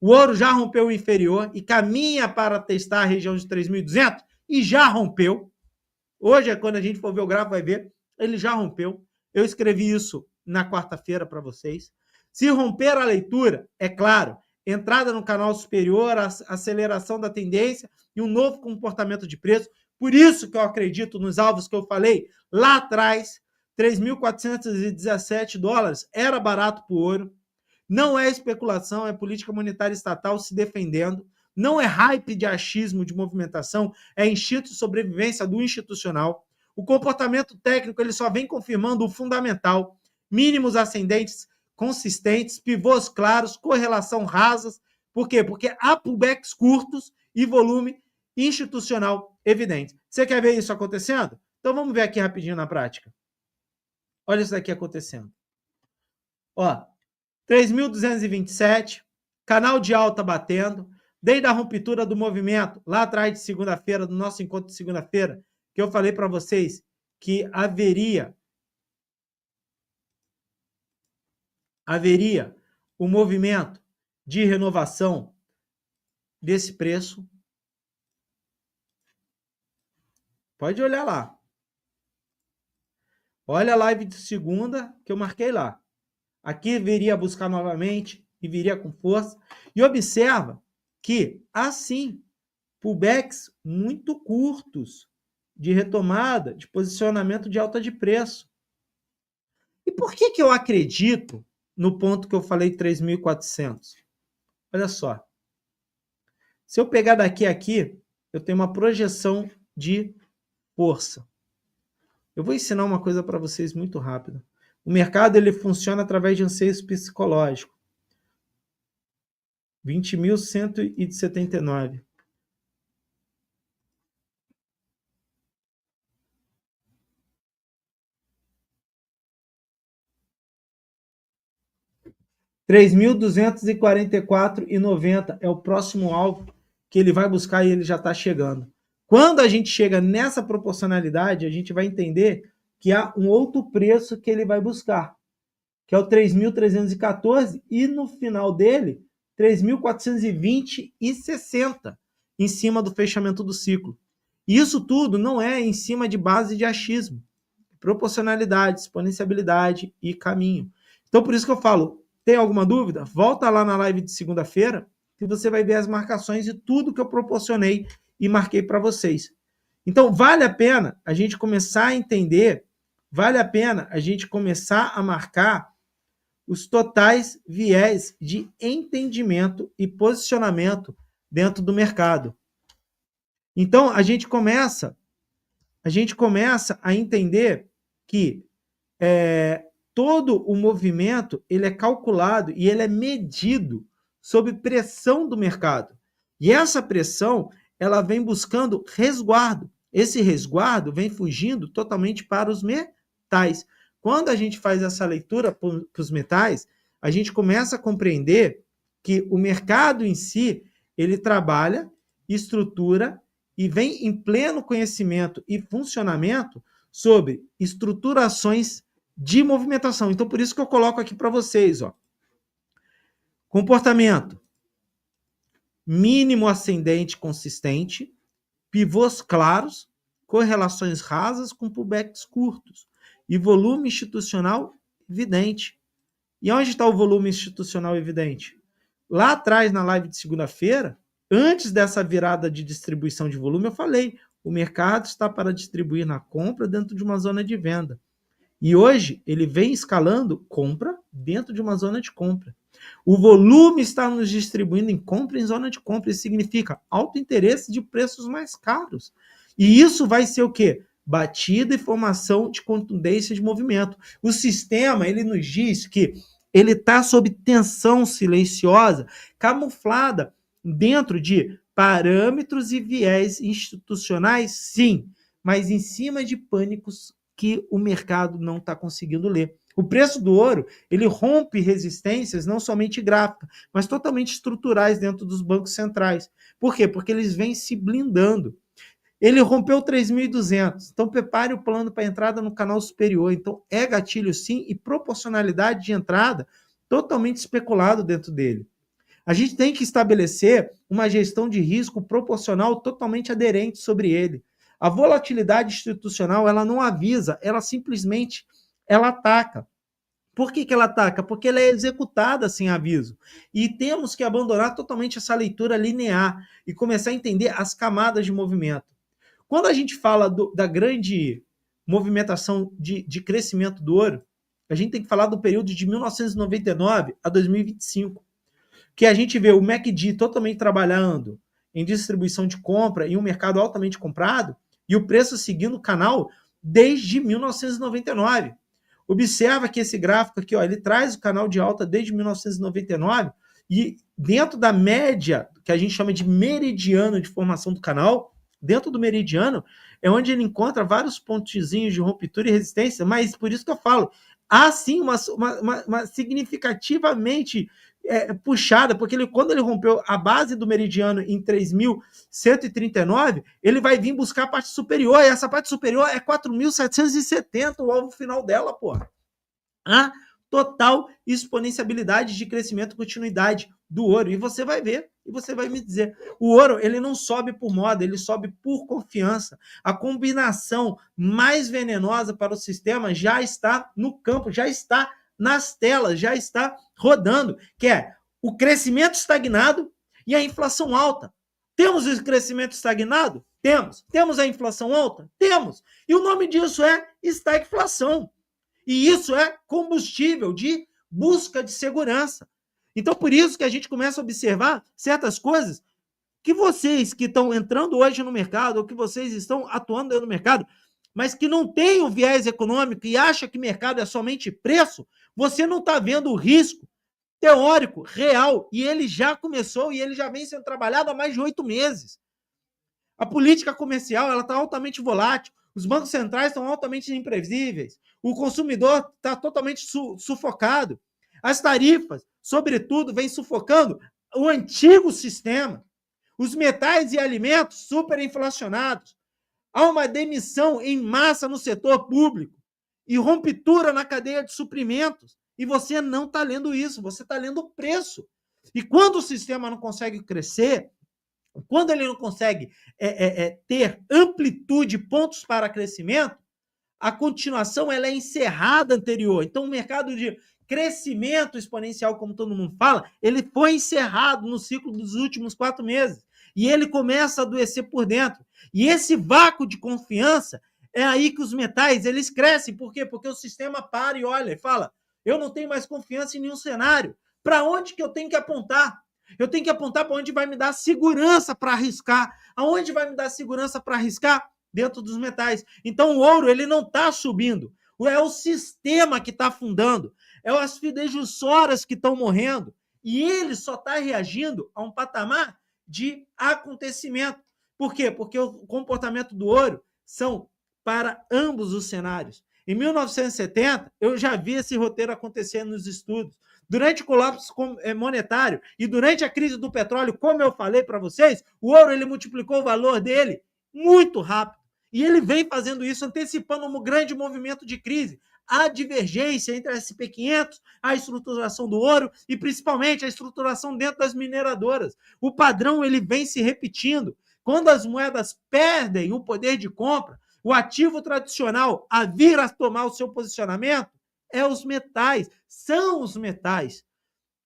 O ouro já rompeu o inferior e caminha para testar a região de 3.200 e já rompeu. Hoje, quando a gente for ver o gráfico, vai ver, ele já rompeu. Eu escrevi isso na quarta-feira para vocês. Se romper a leitura, é claro, entrada no canal superior, aceleração da tendência e um novo comportamento de preço. Por isso que eu acredito nos alvos que eu falei lá atrás, 3.417 dólares era barato para o ouro. Não é especulação, é política monetária estatal se defendendo. Não é hype de achismo de movimentação, é instinto de sobrevivência do institucional. O comportamento técnico ele só vem confirmando o fundamental: mínimos ascendentes consistentes, pivôs claros, correlação rasas. Por quê? Porque há pullbacks curtos e volume institucional evidente. Você quer ver isso acontecendo? Então vamos ver aqui rapidinho na prática. Olha isso daqui acontecendo. Ó, 3.227, canal de alta batendo, desde a ruptura do movimento, lá atrás de segunda-feira, do nosso encontro de segunda-feira, que eu falei para vocês que haveria o movimento de renovação desse preço. Pode olhar lá. Olha a live de segunda que eu marquei lá. Aqui viria buscar novamente e viria com força. E observa que, assim, pullbacks muito curtos de retomada, de posicionamento de alta de preço. E por que eu acredito no ponto que eu falei 3.400? Olha só. Se eu pegar daqui a aqui, eu tenho uma projeção de força. Eu vou ensinar uma coisa para vocês muito rápido. O mercado ele funciona através de anseios psicológicos. 20.179. R$3.244,90 é o próximo alvo que ele vai buscar e ele já está chegando. Quando a gente chega nessa proporcionalidade, a gente vai entender que há um outro preço que ele vai buscar, que é o 3.314 e no final dele, 3.420,60 em cima do fechamento do ciclo. E isso tudo não é em cima de base de achismo, proporcionalidade, exponenciabilidade e caminho. Então, por isso que eu falo, tem alguma dúvida? Volta lá na live de segunda-feira que você vai ver as marcações e tudo que eu proporcionei e marquei para vocês. Então, vale a pena a gente começar a entender, vale a pena a gente começar a marcar os totais viés de entendimento e posicionamento dentro do mercado. Então, a gente começa a entender que todo o movimento ele é calculado e ele é medido sob pressão do mercado. E essa pressão ela vem buscando resguardo. Esse resguardo vem fugindo totalmente para os metais. Quando a gente faz essa leitura para os metais, a gente começa a compreender que o mercado em si ele trabalha, estrutura e vem em pleno conhecimento e funcionamento sobre estruturações de movimentação. Então, por isso que eu coloco aqui para vocês, ó. Comportamento mínimo ascendente consistente, pivôs claros, correlações rasas com pullbacks curtos e volume institucional evidente. E onde está o volume institucional evidente? Lá atrás, na live de segunda-feira, antes dessa virada de distribuição de volume, eu falei, o mercado está para distribuir na compra dentro de uma zona de venda. E hoje ele vem escalando compra dentro de uma zona de compra. O volume está nos distribuindo em compra em zona de compra. Isso significa alto interesse de preços mais caros. E isso vai ser o quê? Batida e formação de contundência de movimento. O sistema, ele nos diz que ele está sob tensão silenciosa, camuflada dentro de parâmetros e viés institucionais, sim, mas em cima de pânicos que o mercado não está conseguindo ler. O preço do ouro, ele rompe resistências não somente gráficas, mas totalmente estruturais dentro dos bancos centrais. Por quê? Porque eles vêm se blindando. Ele rompeu 3.200, então prepare o plano para entrada no canal superior. Então é gatilho sim e proporcionalidade de entrada totalmente especulado dentro dele. A gente tem que estabelecer uma gestão de risco proporcional totalmente aderente sobre ele. A volatilidade institucional, ela não avisa, ela simplesmente ela ataca. Por que ela ataca? Porque ela é executada sem aviso. E temos que abandonar totalmente essa leitura linear e começar a entender as camadas de movimento. Quando a gente fala da grande movimentação de crescimento do ouro, a gente tem que falar do período de 1999 a 2025, que a gente vê o MACD totalmente trabalhando em distribuição de compra e um mercado altamente comprado, e o preço seguindo o canal desde 1999. Observa que esse gráfico aqui, ó, ele traz o canal de alta desde 1999 e dentro da média, que a gente chama de meridiano de formação do canal, dentro do meridiano é onde ele encontra vários pontezinhos de ruptura e resistência, mas por isso que eu falo, há sim uma significativamente puxada, porque quando ele rompeu a base do meridiano em 3.139, ele vai vir buscar a parte superior, e essa parte superior é 4.770, o alvo final dela, porra. A total exponenciabilidade de crescimento e continuidade do ouro. E você vai ver, e você vai me dizer, o ouro, ele não sobe por moda, ele sobe por confiança. A combinação mais venenosa para o sistema já está no campo, já está nas telas, já está rodando, que é o crescimento estagnado e a inflação alta. Temos esse crescimento estagnado? Temos. Temos a inflação alta? Temos. E o nome disso é estagflação. E isso é combustível de busca de segurança. Então, por isso que a gente começa a observar certas coisas que vocês que estão entrando hoje no mercado, ou que vocês estão atuando dentro do mercado, mas que não tem o viés econômico e acha que mercado é somente preço, você não está vendo o risco teórico, real, e ele já começou e ele já vem sendo trabalhado há mais de 8 meses. A política comercial está altamente volátil, os bancos centrais estão altamente imprevisíveis, o consumidor está totalmente sufocado, as tarifas, sobretudo, vêm sufocando o antigo sistema, os metais e alimentos superinflacionados, há uma demissão em massa no setor público e ruptura na cadeia de suprimentos, e você não está lendo isso, você está lendo o preço. E quando o sistema não consegue crescer, quando ele não consegue ter amplitude, pontos para crescimento, a continuação ela é encerrada anterior. Então, o mercado de crescimento exponencial, como todo mundo fala, ele foi encerrado no ciclo dos últimos 4 meses. E ele começa a adoecer por dentro. E esse vácuo de confiança é aí que os metais eles crescem. Por quê? Porque o sistema para e olha e fala, eu não tenho mais confiança em nenhum cenário. Para onde que eu tenho que apontar? Eu tenho que apontar para onde vai me dar segurança para arriscar. Aonde vai me dar segurança para arriscar? Dentro dos metais. Então, o ouro ele não está subindo. É o sistema que está afundando. É as fidejussórias que estão morrendo. E ele só está reagindo a um patamar de acontecimento. Por quê? Porque o comportamento do ouro são para ambos os cenários. Em 1970, eu já vi esse roteiro acontecer nos estudos. Durante o colapso monetário e durante a crise do petróleo, como eu falei para vocês, o ouro ele multiplicou o valor dele muito rápido. E ele vem fazendo isso, antecipando um grande movimento de crise. A divergência entre a SP500, a estruturação do ouro e principalmente a estruturação dentro das mineradoras. O padrão ele vem se repetindo. Quando as moedas perdem o poder de compra, o ativo tradicional a vir a tomar o seu posicionamento, é os metais, são os metais.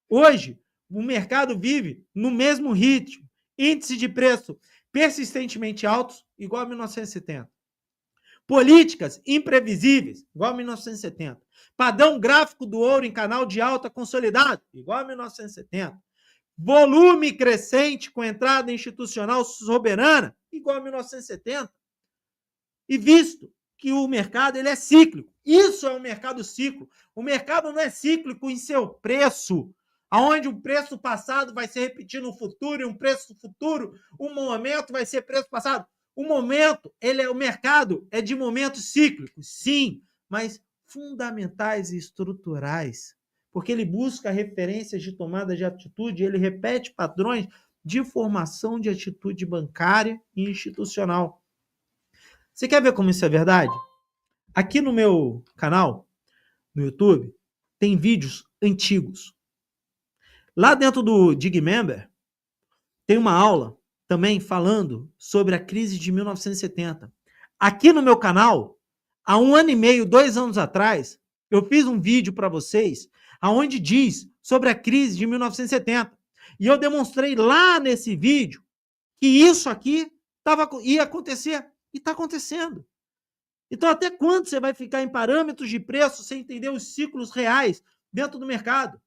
Hoje, o mercado vive no mesmo ritmo, índice de preço persistentemente altos, igual a 1970. Políticas imprevisíveis, igual a 1970. Padrão gráfico do ouro em canal de alta consolidado, igual a 1970. Volume crescente com entrada institucional soberana, igual a 1970. E visto que o mercado ele é cíclico. Isso é um mercado cíclico. O mercado não é cíclico em seu preço, aonde o preço passado vai se repetir no futuro, e um preço futuro, um momento vai ser preço passado. O momento, o mercado é de momentos cíclicos, sim, mas fundamentais e estruturais, porque ele busca referências de tomada de atitude, ele repete padrões de formação de atitude bancária e institucional. Você quer ver como isso é verdade? Aqui no meu canal, no YouTube, tem vídeos antigos. Lá dentro do DigMember, tem uma aula também falando sobre a crise de 1970. Aqui no meu canal, há 1 ano e meio, 2 anos atrás, eu fiz um vídeo para vocês, onde diz sobre a crise de 1970. E eu demonstrei lá nesse vídeo que isso aqui ia acontecer. E está acontecendo. Então, até quando você vai ficar em parâmetros de preço sem entender os ciclos reais dentro do mercado?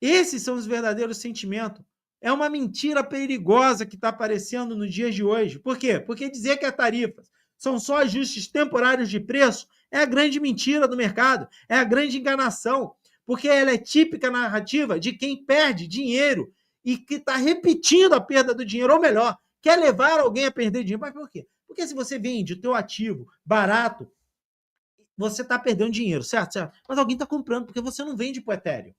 Esses são os verdadeiros sentimentos. É uma mentira perigosa que está aparecendo nos dias de hoje. Por quê? Porque dizer que as tarifas são só ajustes temporários de preço é a grande mentira do mercado, é a grande enganação, porque ela é típica narrativa de quem perde dinheiro e que está repetindo a perda do dinheiro, ou melhor, quer levar alguém a perder dinheiro. Mas por quê? Porque se você vende o teu ativo barato, você está perdendo dinheiro, certo? Certo? Mas alguém está comprando, porque você não vende para o Ethereum.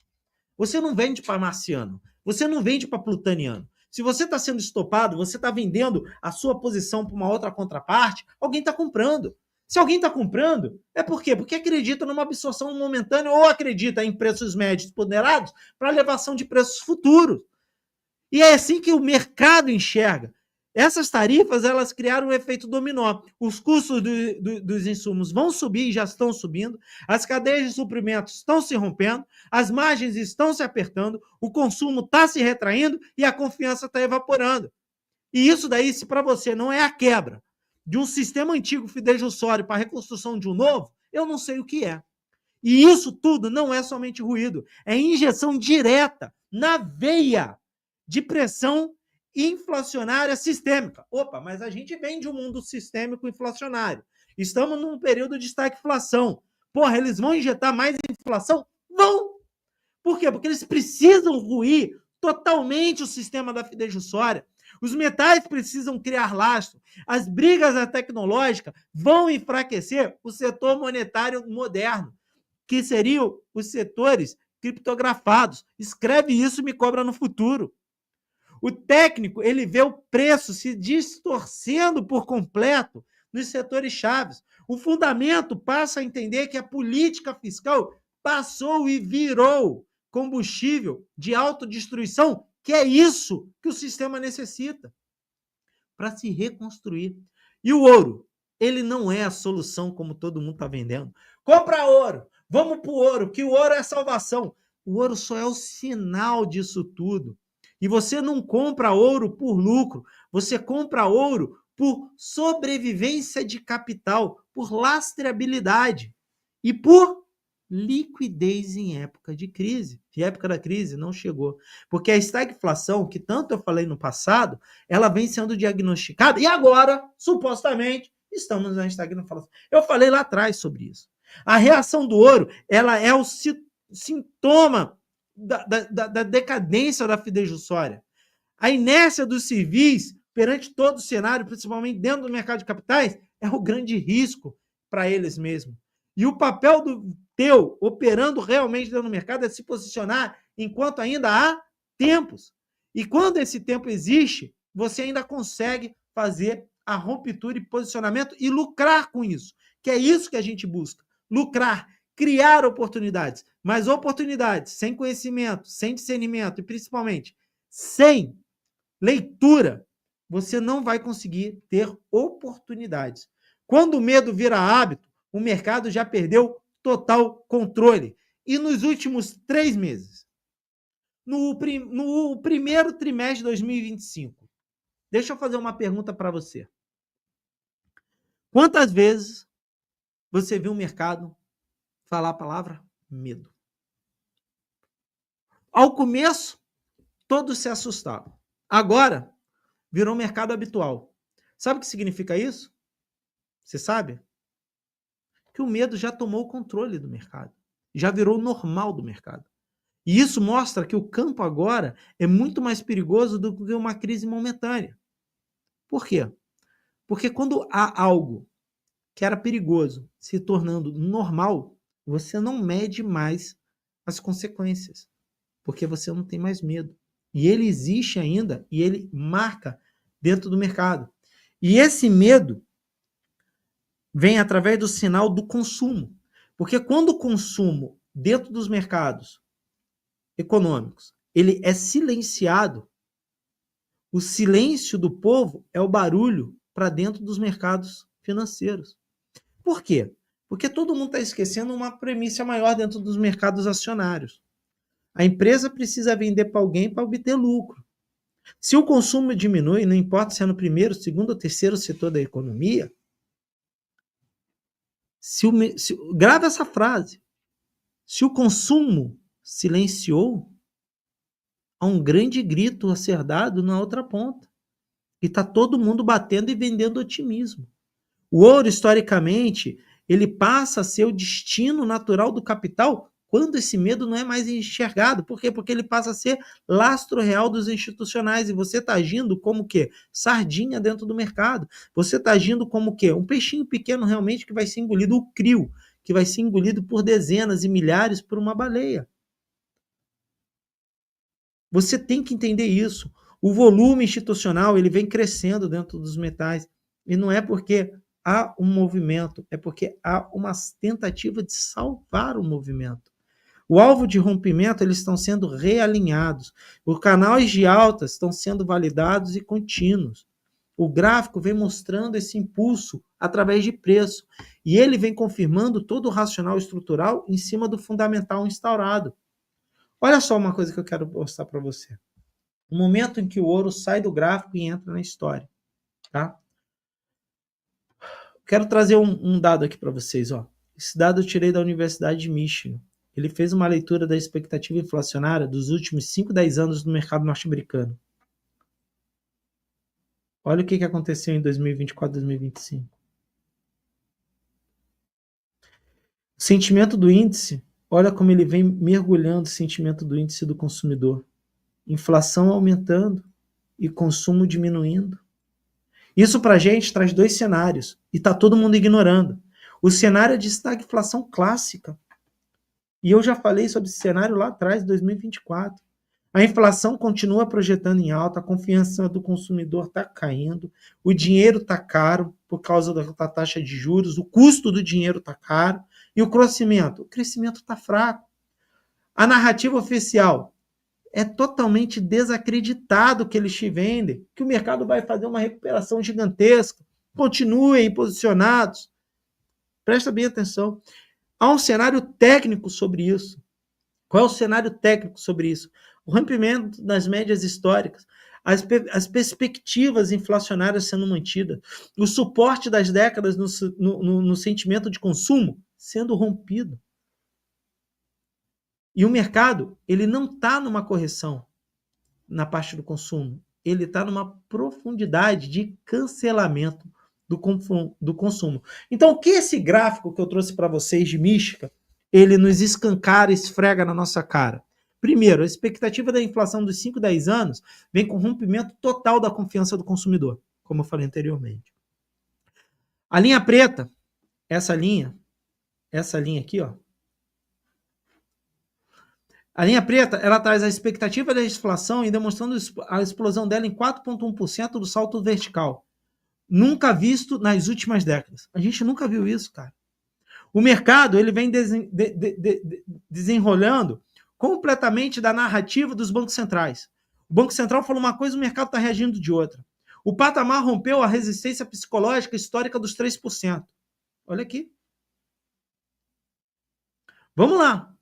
Você não vende para marciano. Você não vende para plutoniano. Se você está sendo estopado, você está vendendo a sua posição para uma outra contraparte, alguém está comprando. Se alguém está comprando, é por quê? Porque acredita numa absorção momentânea ou acredita em preços médios ponderados para elevação de preços futuros. E é assim que o mercado enxerga. Essas tarifas, elas criaram um efeito dominó. Os custos dos insumos vão subir e já estão subindo, as cadeias de suprimentos estão se rompendo, as margens estão se apertando, o consumo está se retraindo e a confiança está evaporando. E isso daí, se para você não é a quebra de um sistema antigo fidejussório para a reconstrução de um novo, eu não sei o que é. E isso tudo não é somente ruído, é injeção direta na veia de pressão inflacionária sistêmica. Opa, mas a gente vem de um mundo sistêmico inflacionário. Estamos num período de estagflação. Porra, eles vão injetar mais inflação? Vão! Por quê? Porque eles precisam ruir totalmente o sistema da fidejussória. Os metais precisam criar lastro. As brigas tecnológicas vão enfraquecer o setor monetário moderno, que seriam os setores criptografados. Escreve isso e me cobra no futuro. O técnico, ele vê o preço se distorcendo por completo nos setores chaves. O fundamento passa a entender que a política fiscal passou e virou combustível de autodestruição, que é isso que o sistema necessita para se reconstruir. E o ouro, ele não é a solução como todo mundo está vendendo. Compra ouro, vamos para o ouro, que o ouro é a salvação. O ouro só é o sinal disso tudo. E você não compra ouro por lucro, você compra ouro por sobrevivência de capital, por lastreabilidade e por liquidez em época de crise. E a época da crise não chegou. Porque a estagflação, que tanto eu falei no passado, ela vem sendo diagnosticada e agora, supostamente, estamos na estagflação. Eu falei lá atrás sobre isso. A reação do ouro, ela é o sintoma da decadência da fidejussória. A inércia dos civis perante todo o cenário, principalmente dentro do mercado de capitais, é o grande risco para eles mesmos. E o papel do teu, operando realmente dentro do mercado, é se posicionar enquanto ainda há tempos. E quando esse tempo existe, você ainda consegue fazer a ruptura e posicionamento e lucrar com isso, que é isso que a gente busca. Lucrar, criar oportunidades, mas oportunidades sem conhecimento, sem discernimento e principalmente sem leitura, você não vai conseguir ter oportunidades. Quando o medo vira hábito, o mercado já perdeu total controle. E nos últimos 3 meses, no primeiro trimestre de 2025, deixa eu fazer uma pergunta para você. Quantas vezes você viu o mercado falar a palavra medo? Ao começo, todos se assustavam. Agora, virou mercado habitual. Sabe o que significa isso? Você sabe? Que o medo já tomou o controle do mercado. Já virou normal do mercado. E isso mostra que o campo agora é muito mais perigoso do que uma crise momentânea. Por quê? Porque quando há algo que era perigoso se tornando normal, você não mede mais as consequências, porque você não tem mais medo. E ele existe ainda e ele marca dentro do mercado. E esse medo vem através do sinal do consumo. Porque quando o consumo dentro dos mercados econômicos, ele é silenciado, o silêncio do povo é o barulho para dentro dos mercados financeiros. Por quê? Porque todo mundo está esquecendo uma premissa maior dentro dos mercados acionários. A empresa precisa vender para alguém para obter lucro. Se o consumo diminui, não importa se é no primeiro, segundo ou terceiro setor da economia, grava essa frase. Se o consumo silenciou, há um grande grito a ser dado na outra ponta. E está todo mundo batendo e vendendo otimismo. O ouro, historicamente, ele passa a ser o destino natural do capital quando esse medo não é mais enxergado. Por quê? Porque ele passa a ser lastro real dos institucionais e você está agindo como o quê? Sardinha dentro do mercado. Você está agindo como o quê? Um peixinho pequeno realmente que vai ser engolido, o crio, que vai ser engolido por dezenas e milhares por uma baleia. Você tem que entender isso. O volume institucional ele vem crescendo dentro dos metais. E não é porque há um movimento, é porque há uma tentativa de salvar o movimento. O alvo de rompimento eles estão sendo realinhados. Os canais de alta estão sendo validados e contínuos. O gráfico vem mostrando esse impulso através de preço. E ele vem confirmando todo o racional estrutural em cima do fundamental instaurado. Olha só uma coisa que eu quero mostrar para você. O momento em que o ouro sai do gráfico e entra na história. Tá? Quero trazer um dado aqui para vocês. Ó. Esse dado eu tirei da Universidade de Michigan. Ele fez uma leitura da expectativa inflacionária dos últimos 5, 10 anos no mercado norte-americano. Olha o que aconteceu em 2024, 2025. O sentimento do índice, olha como ele vem mergulhando o sentimento do índice do consumidor. Inflação aumentando e consumo diminuindo. Isso para a gente traz dois cenários e está todo mundo ignorando. O cenário é de estagflação clássica. E eu já falei sobre esse cenário lá atrás, 2024. A inflação continua projetando em alta, a confiança do consumidor está caindo, o dinheiro está caro por causa da taxa de juros, o custo do dinheiro está caro, e o crescimento? O crescimento está fraco. A narrativa oficial é totalmente desacreditado que eles te vendem, que o mercado vai fazer uma recuperação gigantesca. Continuem posicionados. Presta bem atenção. Há um cenário técnico sobre isso. Qual é o cenário técnico sobre isso? O rompimento das médias históricas, as perspectivas inflacionárias sendo mantidas, o suporte das décadas no sentimento de consumo sendo rompido. E o mercado, ele não está numa correção na parte do consumo, ele está numa profundidade de cancelamento do consumo. Então, o que esse gráfico que eu trouxe para vocês de mística, ele nos escancara, esfrega na nossa cara? Primeiro, a expectativa da inflação dos 5, 10 anos vem com rompimento total da confiança do consumidor, como eu falei anteriormente. A linha preta, essa linha aqui, ó, a linha preta, ela traz a expectativa da inflação e demonstrando a explosão dela em 4,1% do salto vertical. Nunca visto nas últimas décadas. A gente nunca viu isso, cara. O mercado ele vem desenrolando completamente da narrativa dos bancos centrais. O Banco Central falou uma coisa, o mercado está reagindo de outra. O patamar rompeu a resistência psicológica histórica dos 3%. Olha aqui. Vamos lá.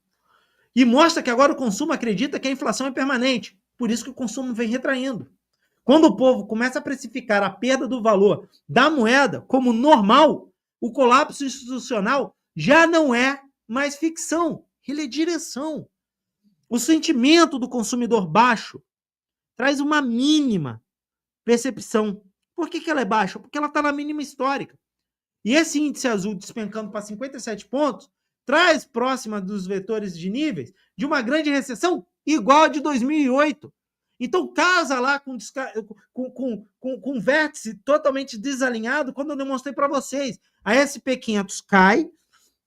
E mostra que agora o consumo acredita que a inflação é permanente. Por isso que o consumo vem retraindo. Quando o povo começa a precificar a perda do valor da moeda como normal, o colapso institucional já não é mais ficção, ele é direção. O sentimento do consumidor baixo traz uma mínima percepção. Por que ela é baixa? Porque ela está na mínima histórica. E esse índice azul despencando para 57 pontos traz próxima dos vetores de níveis de uma grande recessão igual a de 2008. Então, casa lá com vértice totalmente desalinhado, quando eu demonstrei para vocês. A SP500 cai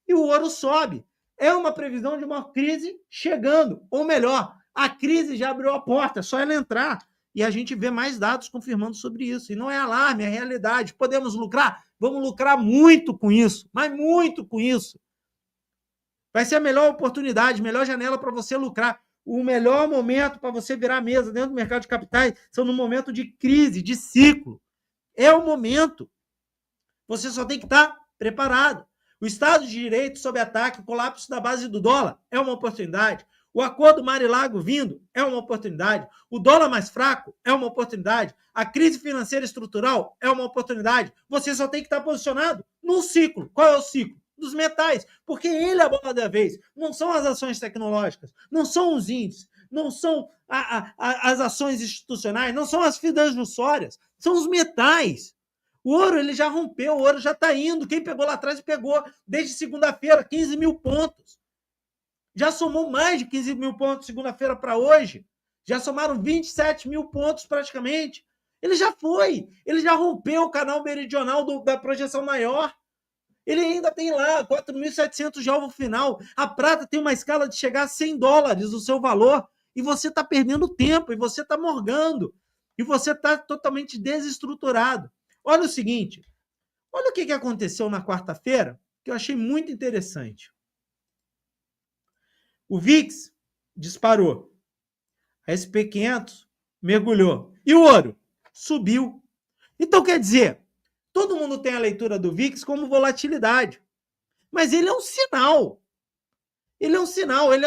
e o ouro sobe. É uma previsão de uma crise chegando. Ou melhor, a crise já abriu a porta, é só ela entrar. E a gente vê mais dados confirmando sobre isso. E não é alarme, é realidade. Podemos lucrar? Vamos lucrar muito com isso, mas muito com isso. Vai ser a melhor oportunidade, melhor janela para você lucrar. O melhor momento para você virar a mesa dentro do mercado de capitais são no momento de crise, de ciclo. É o momento. Você só tem que estar preparado. O Estado de Direito sob ataque, o colapso da base do dólar é uma oportunidade. O acordo Mar-e-Lago vindo é uma oportunidade. O dólar mais fraco é uma oportunidade. A crise financeira estrutural é uma oportunidade. Você só tem que estar posicionado num ciclo. Qual é o ciclo? Dos metais, porque ele é a bola da vez. Não são as ações tecnológicas, não são os índices, não são as ações institucionais, não são as fiduciárias, são os metais. O ouro ele já rompeu, o ouro já está indo. Quem pegou lá atrás pegou desde segunda-feira 15 mil pontos. Já somou mais de 15 mil pontos segunda-feira para hoje. Já somaram 27 mil pontos praticamente. Ele já foi, ele já rompeu o canal meridional da projeção maior. Ele ainda tem lá 4.700 de alvo final. A prata tem uma escala de chegar a $100 o seu valor. E você está perdendo tempo, e você está morgando. E você está totalmente desestruturado. Olha o seguinte, olha o que aconteceu na quarta-feira, que eu achei muito interessante. O VIX disparou. A SP500 mergulhou. E o ouro? Subiu. Então, quer dizer, todo mundo tem a leitura do VIX como volatilidade. Mas ele é um sinal. Ele é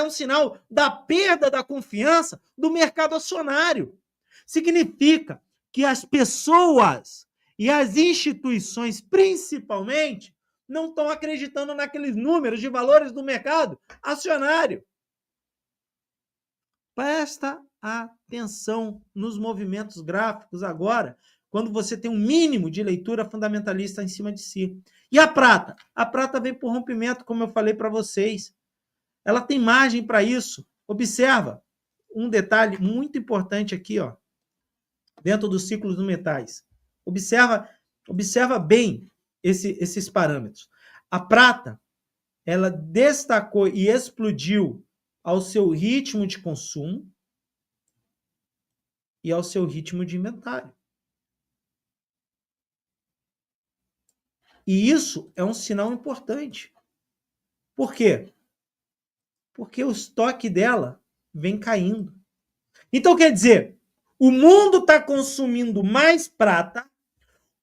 um sinal da perda da confiança do mercado acionário. Significa que as pessoas e as instituições, principalmente, não estão acreditando naqueles números de valores do mercado acionário. Presta atenção nos movimentos gráficos agora, quando você tem um mínimo de leitura fundamentalista em cima de si. E a prata? A prata vem por rompimento, como eu falei para vocês. Ela tem margem para isso. Observa um detalhe muito importante aqui, ó, dentro dos ciclos dos metais. Observa bem esses parâmetros. A prata, ela destacou e explodiu ao seu ritmo de consumo e ao seu ritmo de inventário. E isso é um sinal importante. Por quê? Porque o estoque dela vem caindo. Então, quer dizer, o mundo está consumindo mais prata,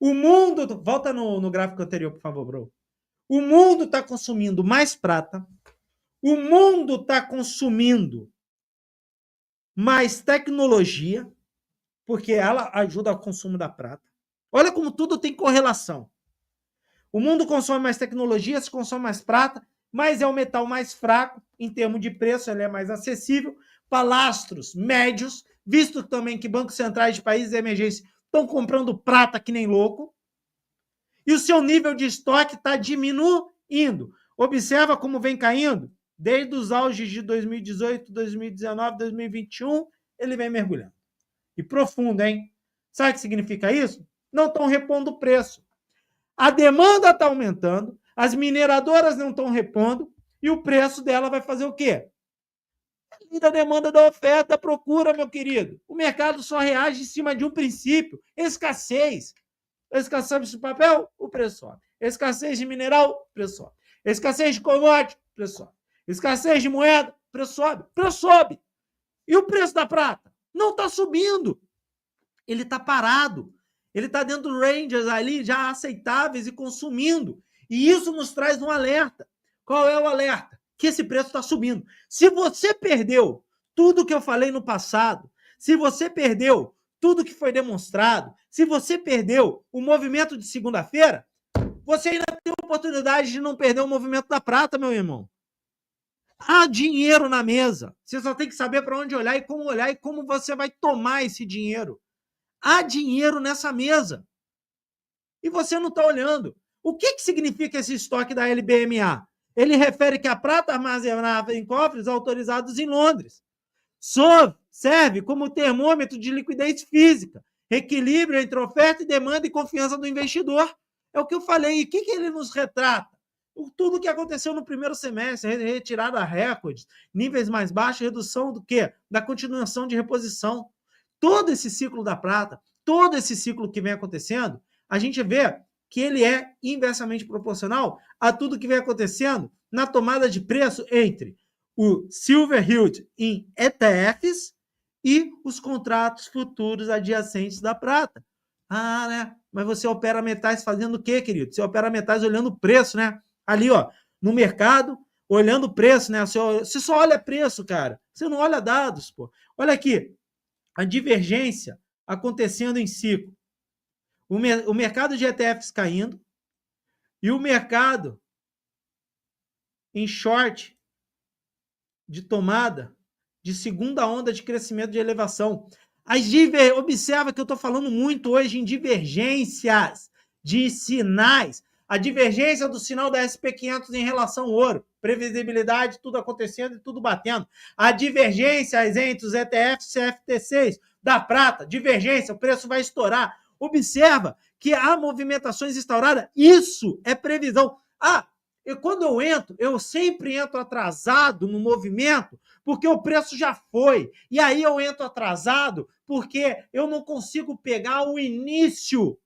o mundo... Volta no gráfico anterior, por favor, bro. O mundo está consumindo mais prata, o mundo está consumindo mais tecnologia, porque ela ajuda ao consumo da prata. Olha como tudo tem correlação. O mundo consome mais tecnologia, se consome mais prata, mas é o metal mais fraco, em termos de preço, ele é mais acessível, para lastros médios, visto também que bancos centrais de países emergentes estão comprando prata que nem louco, e o seu nível de estoque está diminuindo. Observa como vem caindo, desde os auges de 2018, 2019, 2021, ele vem mergulhando. E profundo, hein? Sabe o que significa isso? Não estão repondo o preço. A demanda está aumentando, as mineradoras não estão repondo, e o preço dela vai fazer o quê? Da demanda, da oferta, da procura, meu querido. O mercado só reage em cima de um princípio: escassez. Escassez de papel, o preço sobe. Escassez de mineral, o preço sobe. Escassez de commodity, o preço sobe. Escassez de moeda, o preço sobe. O preço sobe. E o preço da prata? Não está subindo. Ele está parado. Ele está dentro de ranges ali já aceitáveis e consumindo. E isso nos traz um alerta. Qual é o alerta? Que esse preço está subindo. Se você perdeu tudo que eu falei no passado, se você perdeu tudo que foi demonstrado, se você perdeu o movimento de segunda-feira, você ainda tem a oportunidade de não perder o movimento da prata, meu irmão. Há dinheiro na mesa. Você só tem que saber para onde olhar e como você vai tomar esse dinheiro. Há dinheiro nessa mesa. E você não está olhando. O que significa esse estoque da LBMA? Ele refere que a prata armazenada em cofres autorizados em Londres serve como termômetro de liquidez física, equilíbrio entre oferta e demanda e confiança do investidor. É o que eu falei. E o que ele nos retrata? Tudo o que aconteceu no primeiro semestre, retirada recordes, níveis mais baixos, redução do quê? Da continuação de reposição. Todo esse ciclo da prata, todo esse ciclo que vem acontecendo, a gente vê que ele é inversamente proporcional a tudo que vem acontecendo na tomada de preço entre o Silver Yield em ETFs e os contratos futuros adjacentes da prata. Ah, né? Mas você opera metais fazendo o quê, querido? Você opera metais olhando o preço, né? Ali, ó, no mercado, olhando o preço, né? Você só olha preço, cara. Você não olha dados, pô. Olha aqui, a divergência acontecendo em ciclo. O mercado de ETFs caindo e o mercado em short de tomada de segunda onda de crescimento de elevação. Observa que eu estou falando muito hoje em divergências de sinais. A divergência do sinal da SP500 em relação ao ouro. Previsibilidade, tudo acontecendo e tudo batendo. A divergência entre os ETFs e CFTCs da prata. Divergência, o preço vai estourar. Observa que há movimentações instauradas. Isso é previsão. Quando eu entro, eu sempre entro atrasado no movimento, porque o preço já foi. E aí eu entro atrasado porque eu não consigo pegar o início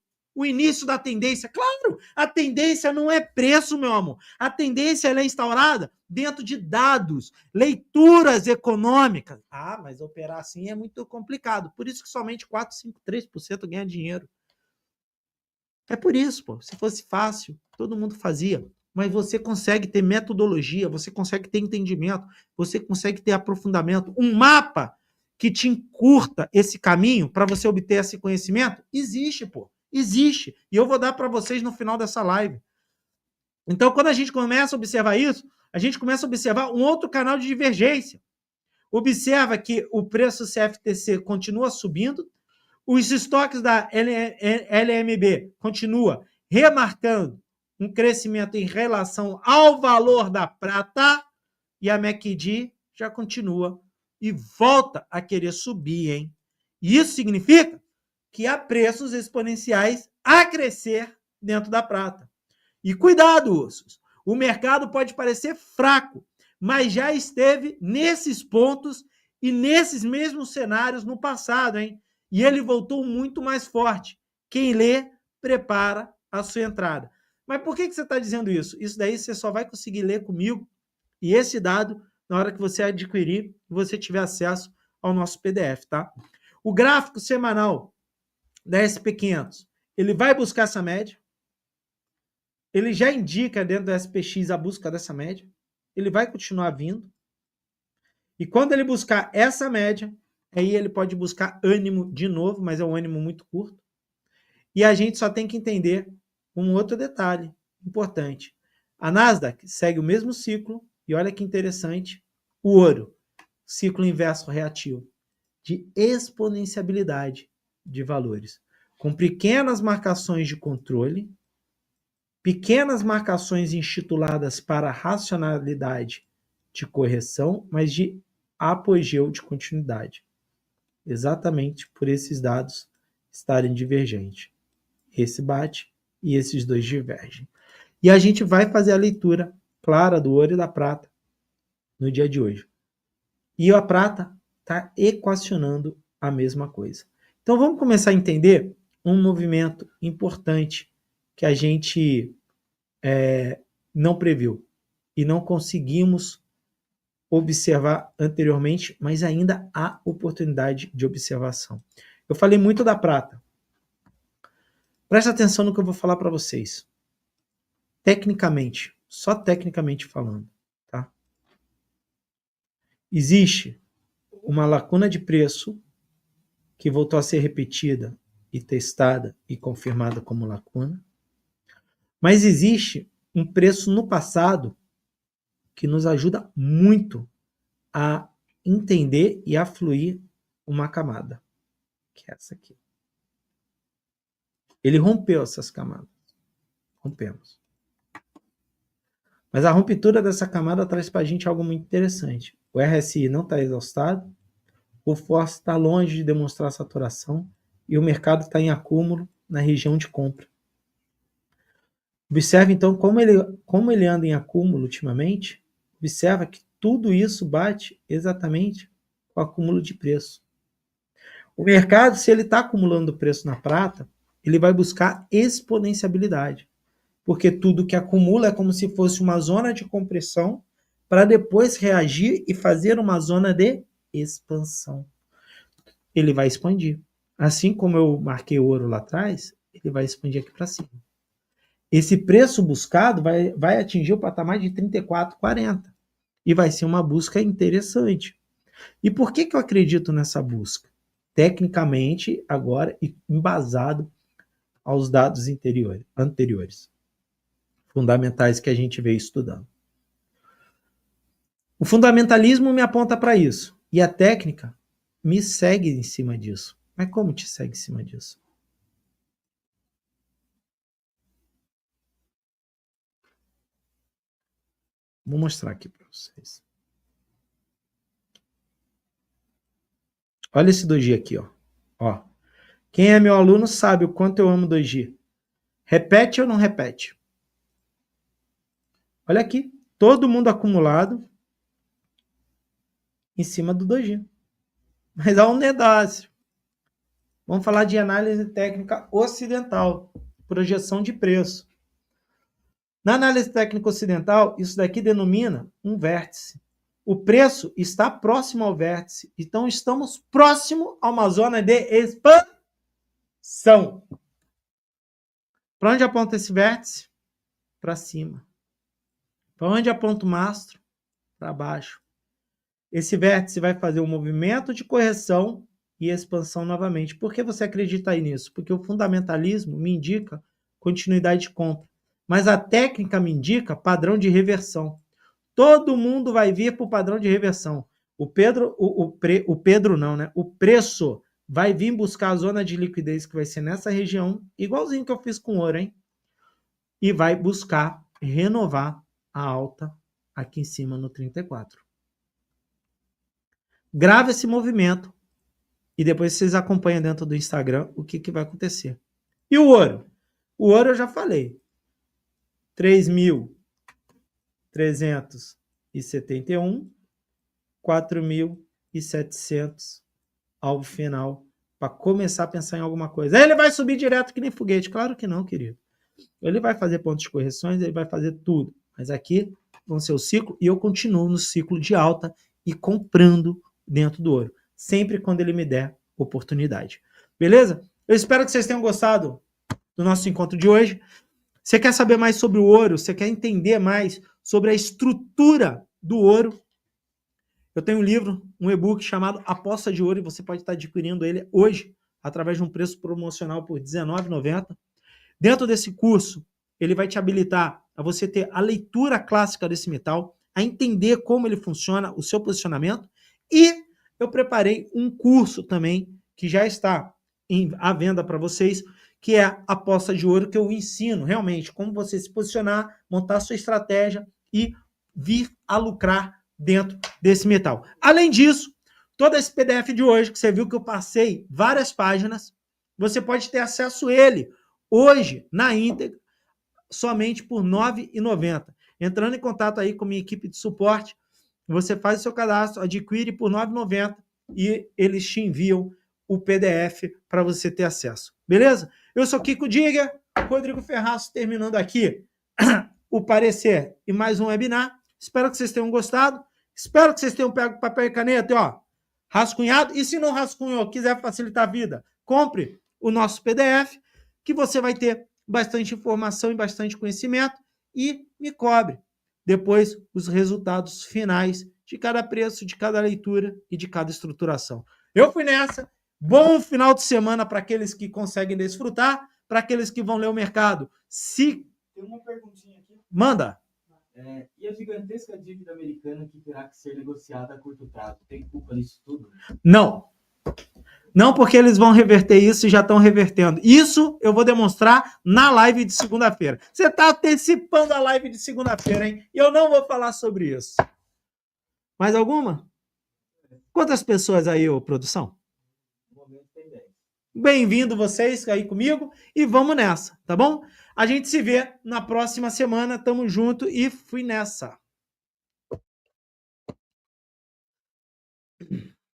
da tendência. Claro, a tendência não é preço, meu amor. A tendência ela é instaurada dentro de dados, leituras econômicas. Mas operar assim é muito complicado. Por isso que somente 4, 5, 3% ganha dinheiro. É por isso, pô. Se fosse fácil, todo mundo fazia. Mas você consegue ter metodologia, você consegue ter entendimento, você consegue ter aprofundamento. Um mapa que te encurta esse caminho para você obter esse conhecimento, existe, pô. Existe. E eu vou dar para vocês no final dessa live. Então, quando a gente começa a observar isso, a gente começa a observar um outro canal de divergência. Observa que o preço CFTC continua subindo, os estoques da LMB continua remarcando um crescimento em relação ao valor da prata e a MACD já continua e volta a querer subir, hein? Isso significa que há preços exponenciais a crescer dentro da prata. E cuidado, ursos, o mercado pode parecer fraco, mas já esteve nesses pontos e nesses mesmos cenários no passado, hein? E ele voltou muito mais forte. Quem lê, prepara a sua entrada. Mas por que você está dizendo isso? Isso daí você só vai conseguir ler comigo e esse dado na hora que você adquirir e você tiver acesso ao nosso PDF, tá? O gráfico semanal da SP500, ele vai buscar essa média, ele já indica dentro do SPX a busca dessa média, ele vai continuar vindo, e quando ele buscar essa média, aí ele pode buscar ânimo de novo, mas é um ânimo muito curto, e a gente só tem que entender um outro detalhe importante. A Nasdaq segue o mesmo ciclo, e olha que interessante, o ouro, ciclo inverso reativo, de exponenciabilidade de valores, com pequenas marcações de controle, pequenas marcações instituladas para racionalidade de correção, mas de apogeu de continuidade. Exatamente por esses dados estarem divergentes. Esse bate e esses dois divergem. E a gente vai fazer a leitura clara do ouro e da prata no dia de hoje. E a prata está equacionando a mesma coisa. Então vamos começar a entender um movimento importante que a gente não previu e não conseguimos observar anteriormente, mas ainda há oportunidade de observação. Eu falei muito da prata. Presta atenção no que eu vou falar para vocês. Tecnicamente, só tecnicamente falando, tá? Existe uma lacuna de preço que voltou a ser repetida e testada e confirmada como lacuna, mas existe um preço no passado que nos ajuda muito a entender e a fluir uma camada, que é essa aqui. Ele rompeu essas camadas. Rompemos. Mas a ruptura dessa camada traz para a gente algo muito interessante. O RSI não está exaustado, o Force está longe de demonstrar saturação e o mercado está em acúmulo na região de compra. Observe, então, como ele anda em acúmulo ultimamente. Observa que tudo isso bate exatamente com o acúmulo de preço. O mercado, se ele está acumulando preço na prata, ele vai buscar exponenciabilidade, porque tudo que acumula é como se fosse uma zona de compressão para depois reagir e fazer uma zona de expansão. Ele vai expandir. Assim como eu marquei o ouro lá atrás, ele vai expandir aqui para cima. Esse preço buscado vai atingir o patamar de 34,40 e vai ser uma busca interessante. E por que eu acredito nessa busca? Tecnicamente, agora, embasado aos dados anteriores, fundamentais que a gente veio estudando. O fundamentalismo me aponta para isso. E a técnica me segue em cima disso. Mas como te segue em cima disso? Vou mostrar aqui para vocês. Olha esse 2G aqui, ó. Quem é meu aluno sabe o quanto eu amo 2G. Repete ou não repete? Olha aqui, todo mundo acumulado em cima do 2G. Mas há um negócio. Vamos falar de análise técnica ocidental, projeção de preço. Na análise técnica ocidental, isso daqui denomina um vértice. O preço está próximo ao vértice, então estamos próximo a uma zona de expansão. Para onde aponta esse vértice? Para cima. Para onde aponta o mastro? Para baixo. Esse vértice vai fazer um movimento de correção e expansão novamente. Por que você acredita aí nisso? Porque o fundamentalismo me indica continuidade de compra, mas a técnica me indica padrão de reversão. Todo mundo vai vir para o padrão de reversão. O preço vai vir buscar a zona de liquidez que vai ser nessa região, igualzinho que eu fiz com ouro, hein? E vai buscar renovar a alta aqui em cima no 34. Grava esse movimento e depois vocês acompanham dentro do Instagram o que vai acontecer. E o ouro? O ouro eu já falei. 3.371, 4.700 ao final, para começar a pensar em alguma coisa. Aí ele vai subir direto que nem foguete. Claro que não, querido. Ele vai fazer pontos de correções, ele vai fazer tudo. Mas aqui vão ser o ciclo e eu continuo no ciclo de alta e comprando dentro do ouro. Sempre quando ele me der oportunidade. Beleza? Eu espero que vocês tenham gostado do nosso encontro de hoje. Você quer saber mais sobre o ouro? Você quer entender mais sobre a estrutura do ouro? Eu tenho um livro, um e-book chamado Aposta de Ouro e você pode estar adquirindo ele hoje através de um preço promocional por R$19,90. Dentro desse curso, ele vai te habilitar a você ter a leitura clássica desse metal, a entender como ele funciona, o seu posicionamento, e eu preparei um curso também que já está à venda para vocês, que é a aposta de ouro, que eu ensino realmente como você se posicionar, montar sua estratégia e vir a lucrar dentro desse metal. Além disso, todo esse PDF de hoje, que você viu que eu passei várias páginas, você pode ter acesso a ele hoje, na íntegra, somente por R$ 9,90. Entrando em contato aí com a minha equipe de suporte, você faz o seu cadastro, adquire por R$ 9,90 e eles te enviam o PDF para você ter acesso. Beleza? Eu sou Kiko Digger, Rodrigo Ferraz, terminando aqui o parecer e mais um webinar. Espero que vocês tenham gostado. Espero que vocês tenham pego papel e caneta, ó, rascunhado. E se não rascunhou, quiser facilitar a vida, compre o nosso PDF, que você vai ter bastante informação e bastante conhecimento e me cobre depois os resultados finais de cada preço, de cada leitura e de cada estruturação. Eu fui nessa. Bom final de semana para aqueles que conseguem desfrutar, para aqueles que vão ler o mercado. Tem uma perguntinha aqui. Manda. E a gigantesca dívida americana que terá que ser negociada a curto prazo? Tem culpa nisso tudo? Não. Não, porque eles vão reverter isso e já estão revertendo. Isso eu vou demonstrar na live de segunda-feira. Você está antecipando a live de segunda-feira, hein? E eu não vou falar sobre isso. Mais alguma? Quantas pessoas aí, ô, produção? No momento tem 10. Bem-vindo vocês aí comigo e vamos nessa, tá bom? A gente se vê na próxima semana. Tamo junto e fui nessa.